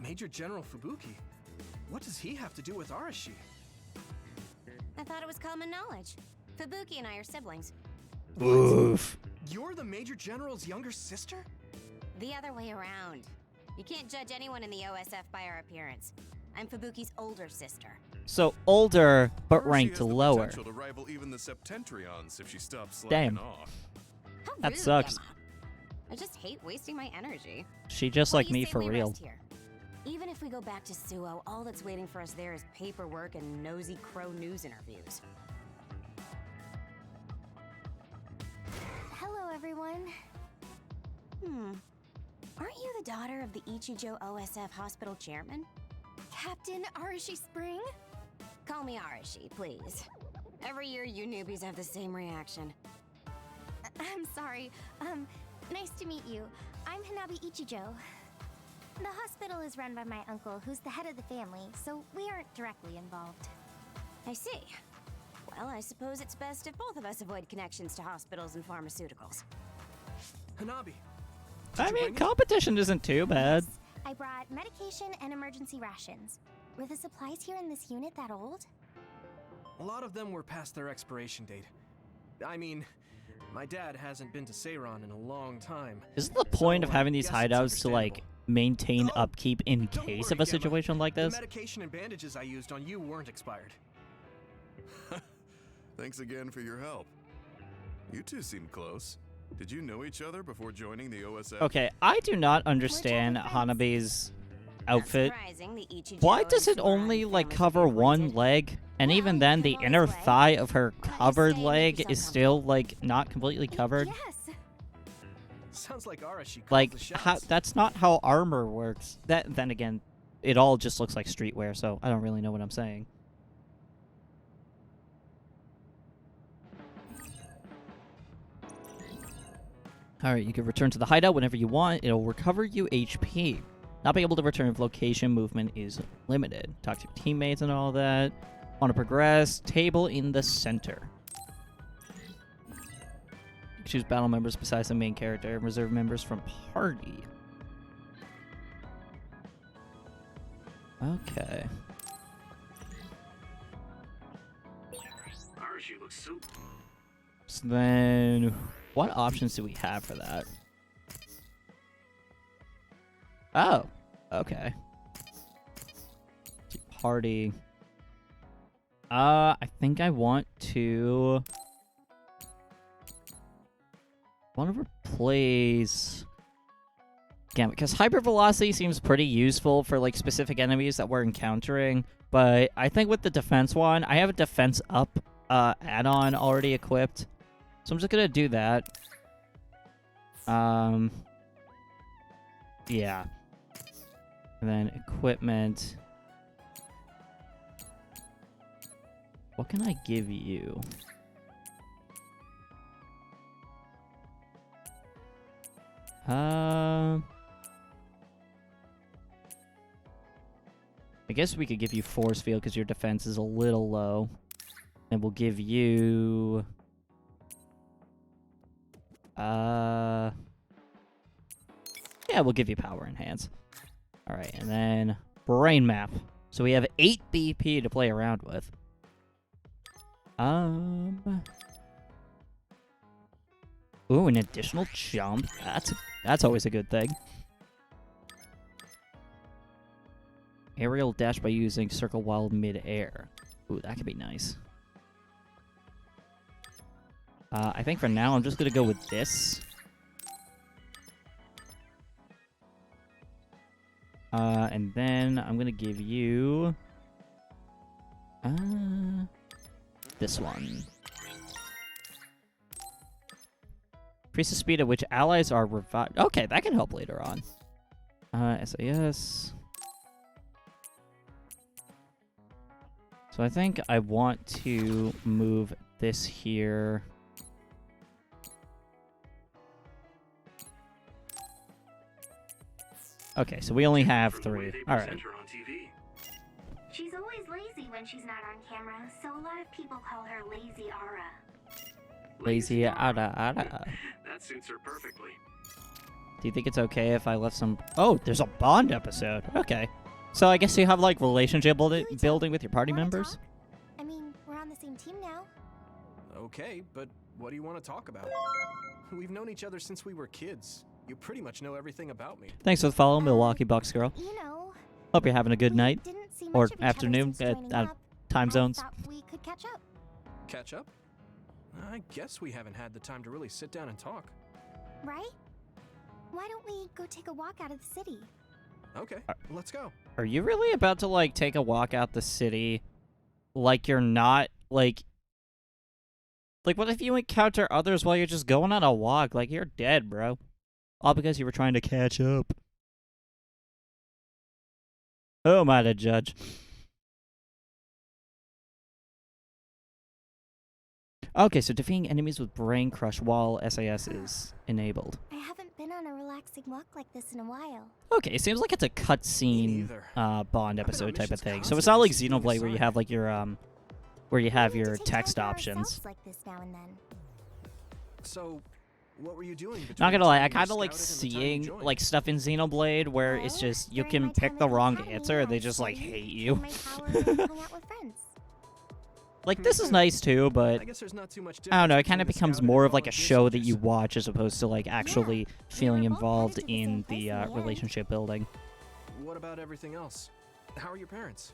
Major General Fubuki? What does he have to do with Arashi? I thought it was common knowledge. Fubuki and I are siblings. Oof. You're the Major General's younger sister? The other way around. You can't judge anyone in the OSF by our appearance. I'm Fubuki's older sister. So older, but Arashi ranked has the lower. potential to rival even the Septentrions if she stops Damn. slacking off. How That rude, sucks. Gemma. I just hate wasting my energy. She just What like do you me say for we real. rest here? Even if we go back to Suo, all that's waiting for us there is paperwork and nosy crow news interviews. Hello, everyone. Aren't you the daughter of the Ichijo OSF hospital chairman? Captain Arashi Spring? Call me Arashi, please. Every year you newbies have the same reaction. I'm sorry. Nice to meet you. I'm Hanabi Ichijo. The hospital is run by my uncle, who's the head of the family, so we aren't directly involved. I see. Well, I suppose it's best if both of us avoid connections to hospitals and pharmaceuticals. Hanabi. I mean, competition isn't too bad. I I brought medication and emergency rations. Were the supplies here in this unit that old? A lot of them were past their expiration date. I mean, my dad hasn't been to Seiron in a long time. Isn't the point of having these guess it's hideouts to like maintain upkeep in case of a situation like The this? medication and bandages I used on you weren't expired. Thanks again for your help. You two seem close. Did you know each other before joining the OSF? Okay, I do not understand Hanabi's outfit. Surprising, the Ichijo Why and does it only like cover one leg? And even then, the inner thigh of her covered leg is still like not completely covered. Sounds like Arashi calls Like, the shots. that's not how armor works. Then again, it all just looks like streetwear, so I don't really know what I'm saying. Alright, you can return to the hideout whenever you want. It'll recover you HP. Not being able to return if location movement is limited. Talk to your teammates and all that. Want to progress? Table in the center. You can choose battle members besides the main character and reserve members from party. Okay. Arashi looks so... So then, what options do we have for that? Oh, okay. Party. I think I want to replace Gambit, because hypervelocity seems pretty useful for like specific enemies that we're encountering, but I think with the defense one, I have a defense up add-on already equipped. So I'm just gonna do that. Yeah. And then equipment. What can I give you? I guess we could give you force field because your defense is a little low. And we'll give you... yeah, we'll give you power enhance. Alright, and then brain map. So we have 8 BP to play around with. Ooh, an additional jump. That's always a good thing. Aerial dash by using circle while mid-air. Ooh, that could be nice. I think for now I'm just gonna go with this. And then I'm gonna give you this one. Increase the speed at which allies are revived. Okay, that can help later on. SAS. So I think I want to move this here. Okay, so we only have 3. All right. She's always lazy when she's not on camera, so a lot of people call her Lazy Ara. Lazy Ara. That suits her perfectly. Do you think it's okay if I left some... Oh, there's a Bond episode. Okay. So I guess you have, like, relationship building with your party members? I mean, we're on the same team now. Okay, but what do you want to talk about? We've known each other since we were kids. You pretty much know everything about me. Thanks for the follow, Milwaukee Bucks girl. You know, Hope you're having a good night. Or afternoon at time zones. We could catch up. Catch up? I guess we haven't had the time to really sit down and talk. Right? Why don't we go take a walk out of the city? Okay, let's go. Are you really about to, like, take a walk out the city? Like you're not, like... Like, what if you encounter others while you're just going on a walk? Like, you're dead, bro. All because you were trying to catch up. Who am I to judge? Okay, so defeating enemies with Brain Crush while SAS is enabled. I haven't been on a relaxing walk like this in a while. Okay, it seems like it's a cutscene Bond episode type of thing. So it's not like Xenoblade where you have like your where you have your text options. Like this now and then. So, What were you doing between Not the gonna lie, time I you kind of like scouted and the time you seeing joined? like stuff in Xenoblade where it's just you can pick the wrong answer and they just like hate you. Like this is nice too, but I guess there's not too much I don't know. It difference kind of between the becomes scout and more the of like a volunteer show that you soldiers. watch as opposed to like actually feeling involved in the relationship building. What about everything else? How are your parents?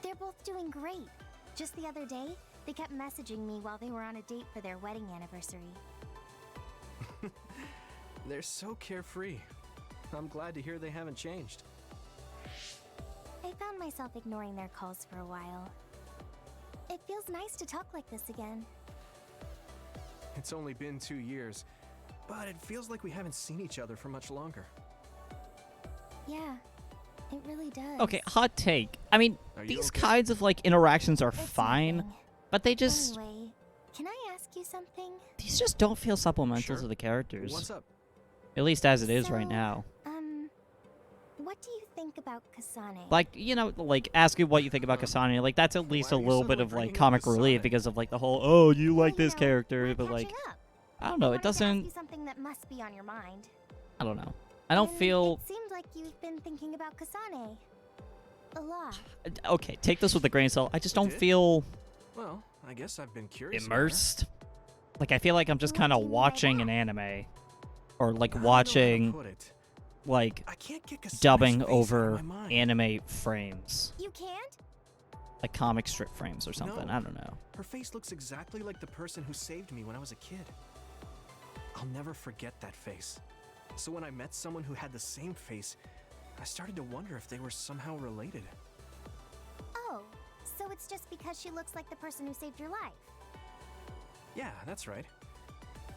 They're both doing great. Just the other day, they kept messaging me while they were on a date for their wedding anniversary. They're so carefree. I'm glad to hear they haven't changed. I found myself ignoring their calls for a while. It feels nice to talk like this again. It's only been 2 years, but it feels like we haven't seen each other for much longer. Yeah, it really does. Okay, hot take. I mean, these kinds of like interactions are fine, but they just Anyway, can I ask you something? these just don't feel supplemental to the characters. What's up? At least as it is right now. What do you think about Kasane? Like, you know, like asking what you think about Kasane, like that's at least a little bit of like comic relief because of like the whole, oh, you like this character, but like, I don't know, it doesn't, Something that must be on your mind. I don't know. I don't feel, It seemed like you've been thinking about Kasane a lot. okay, take this with a grain of salt. I just don't feel Well, I guess I've been curious. immersed. Like, I feel like I'm just kind of watching an anime. Or like watching, like, dubbing over anime frames. You can't? Like comic strip frames or something, I don't know. Her face looks exactly like the person who saved me when I was a kid. I'll never forget that face. So when I met someone who had the same face, I started to wonder if they were somehow related. Oh, so it's just because she looks like the person who saved your life. Yeah, that's right.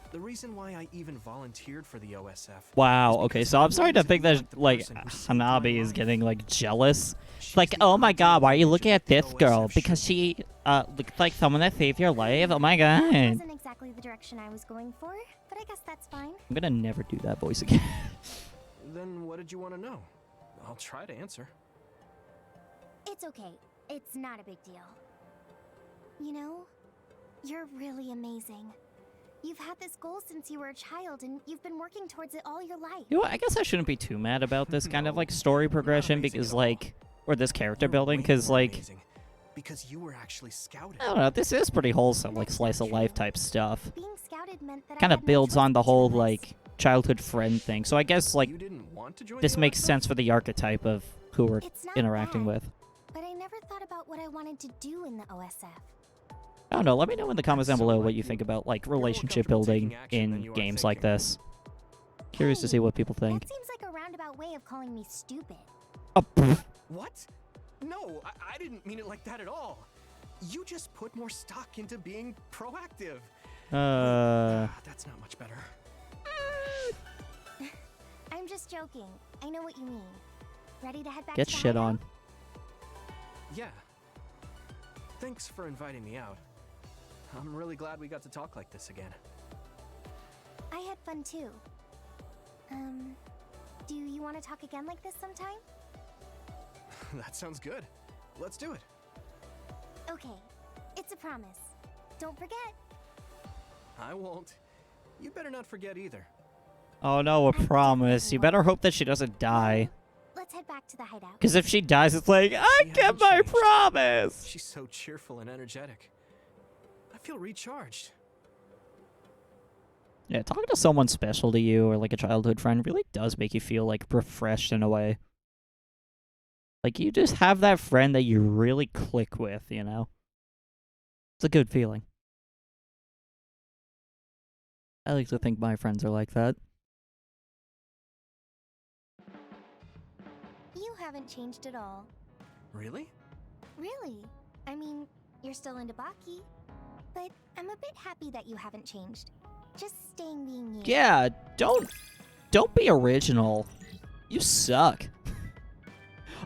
The reason why I even volunteered for the OSF. Wow, okay, so I'm starting to think that, like, Hanabi is getting, like, jealous. Like, oh my god, why are you looking at this girl? Because she, looks like someone that saved your life? Oh my god. That wasn't exactly the direction I was going for, but I guess that's fine. I'm gonna never do that voice again. Then what did you want to know? I'll try to answer. It's okay. It's not a big deal. You know, you're really amazing. You've had this goal since you were a child, and you've been working towards it all your life. You know what, I guess I shouldn't be too mad about this kind of, like, story progression because, like, or this character building, because, like, because you were actually scouted. I don't know, this is pretty wholesome, like, slice of life type stuff. Being scouted meant that Kind of builds on the whole, like, childhood friend thing. So I guess, like, this makes sense for the archetype of who we're interacting with. But I never thought about what I wanted to do in the OSF. I don't know, let me know in the comments down below what you think about, like, relationship building in games like this. Curious to see what people think. That seems like a roundabout way of calling me stupid. Oh, What? No, I didn't mean it like that at all. You just put more stock into being proactive. That's not much better. I'm just joking. I know what you mean. Ready to head back get to the shit hideout? on. Yeah. Thanks for inviting me out. I'm really glad we got to talk like this again. I had fun too. Do you want to talk again like this sometime? That sounds good. Let's do it. Okay, it's a promise. Don't forget. I won't. You better not forget either. Oh no, a promise. You better hope that she doesn't die. Let's head back to the hideout. Because if she dies, it's like, I kept my promise! She's so cheerful and energetic. I feel recharged. Yeah, talking to someone special to you or like a childhood friend really does make you feel like refreshed in a way. Like you just have that friend that you really click with, you know? It's a good feeling. I like to think my friends are like that. You haven't changed at all. Really? Really? I mean, you're still into Baki. But I'm a bit happy that you haven't changed. Just staying being you. Yeah, don't be original. You suck.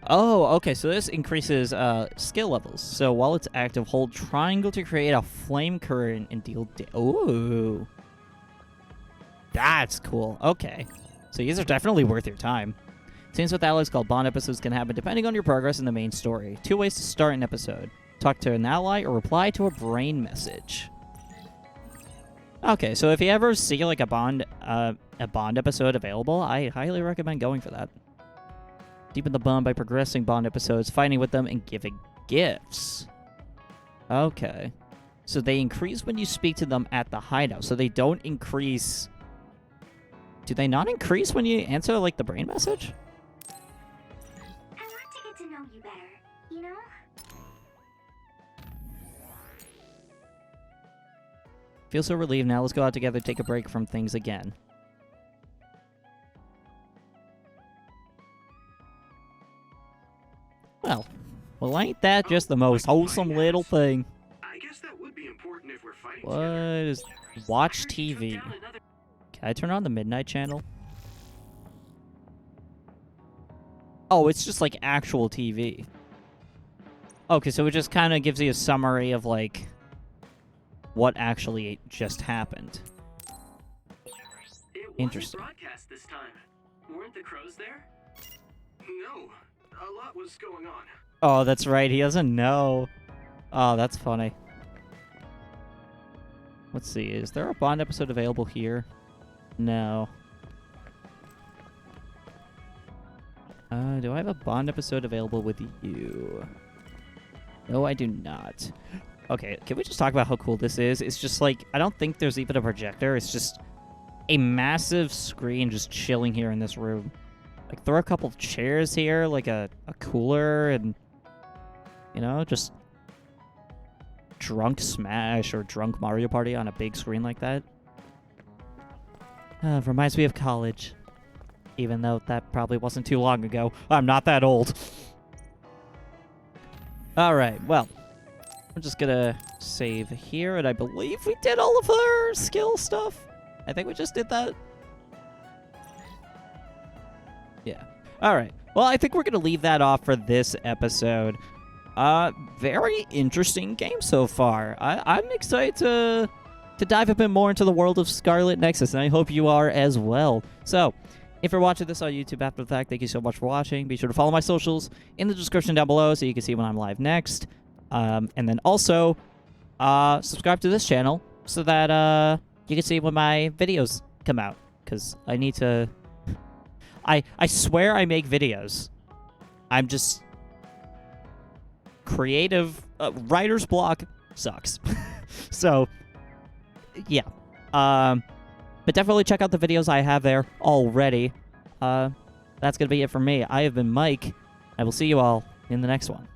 Oh, okay, so this increases skill levels. So while it's active, hold triangle to create a flame current and deal ooh. That's cool. Okay. So these are definitely worth your time. Scenes with allies called bond episodes can happen depending on your progress in the main story. 2 ways to start an episode. Talk to an ally or reply to a brain message. Okay, so if you ever see like a Bond episode available, I highly recommend going for that. Deepen the bond by progressing Bond episodes, fighting with them, and giving gifts. Okay. So they increase when you speak to them at the hideout. So they don't increase... Do they not increase when you answer, like, the brain message? I want to get to know you better, you know? Feel so relieved. Now let's go out together, take a break from things again. Well, ain't that just the most wholesome little thing? I guess that would be important if we're fighting What together. is... Watch TV. Can I turn on the Midnight Channel? Oh, it's just like actual TV. Okay, so it just kind of gives you a summary of like what actually just happened. Interesting. Broadcast this time. Weren't the crows there? No, a lot was going on. Oh, that's right. He doesn't know. Oh, that's funny. Let's see. Is there a Bond episode available here? No. Do I have a Bond episode available with you? No, I do not. Okay, can we just talk about how cool this is? It's just like, I don't think there's even a projector. It's just a massive screen just chilling here in this room. Like, throw a couple of chairs here, like a cooler, and, you know, just drunk Smash or drunk Mario Party on a big screen like that. Reminds me of college. Even though that probably wasn't too long ago. I'm not that old. Alright, well. We're just gonna save here, and I believe we did all of our skill stuff. I think we just did that. Yeah. Alright. Well, I think we're gonna leave that off for this episode. Very interesting game so far. I'm excited to dive a bit more into the world of Scarlet Nexus, and I hope you are as well. So, if you're watching this on YouTube after the fact, thank you so much for watching. Be sure to follow my socials in the description down below so you can see when I'm live next. And then also, subscribe to this channel so that you can see when my videos come out. Because I need to... I swear I make videos. I'm just... Creative... writer's block sucks. So, yeah. But definitely check out the videos I have there already. That's going to be it for me. I have been Mike. I will see you all in the next one.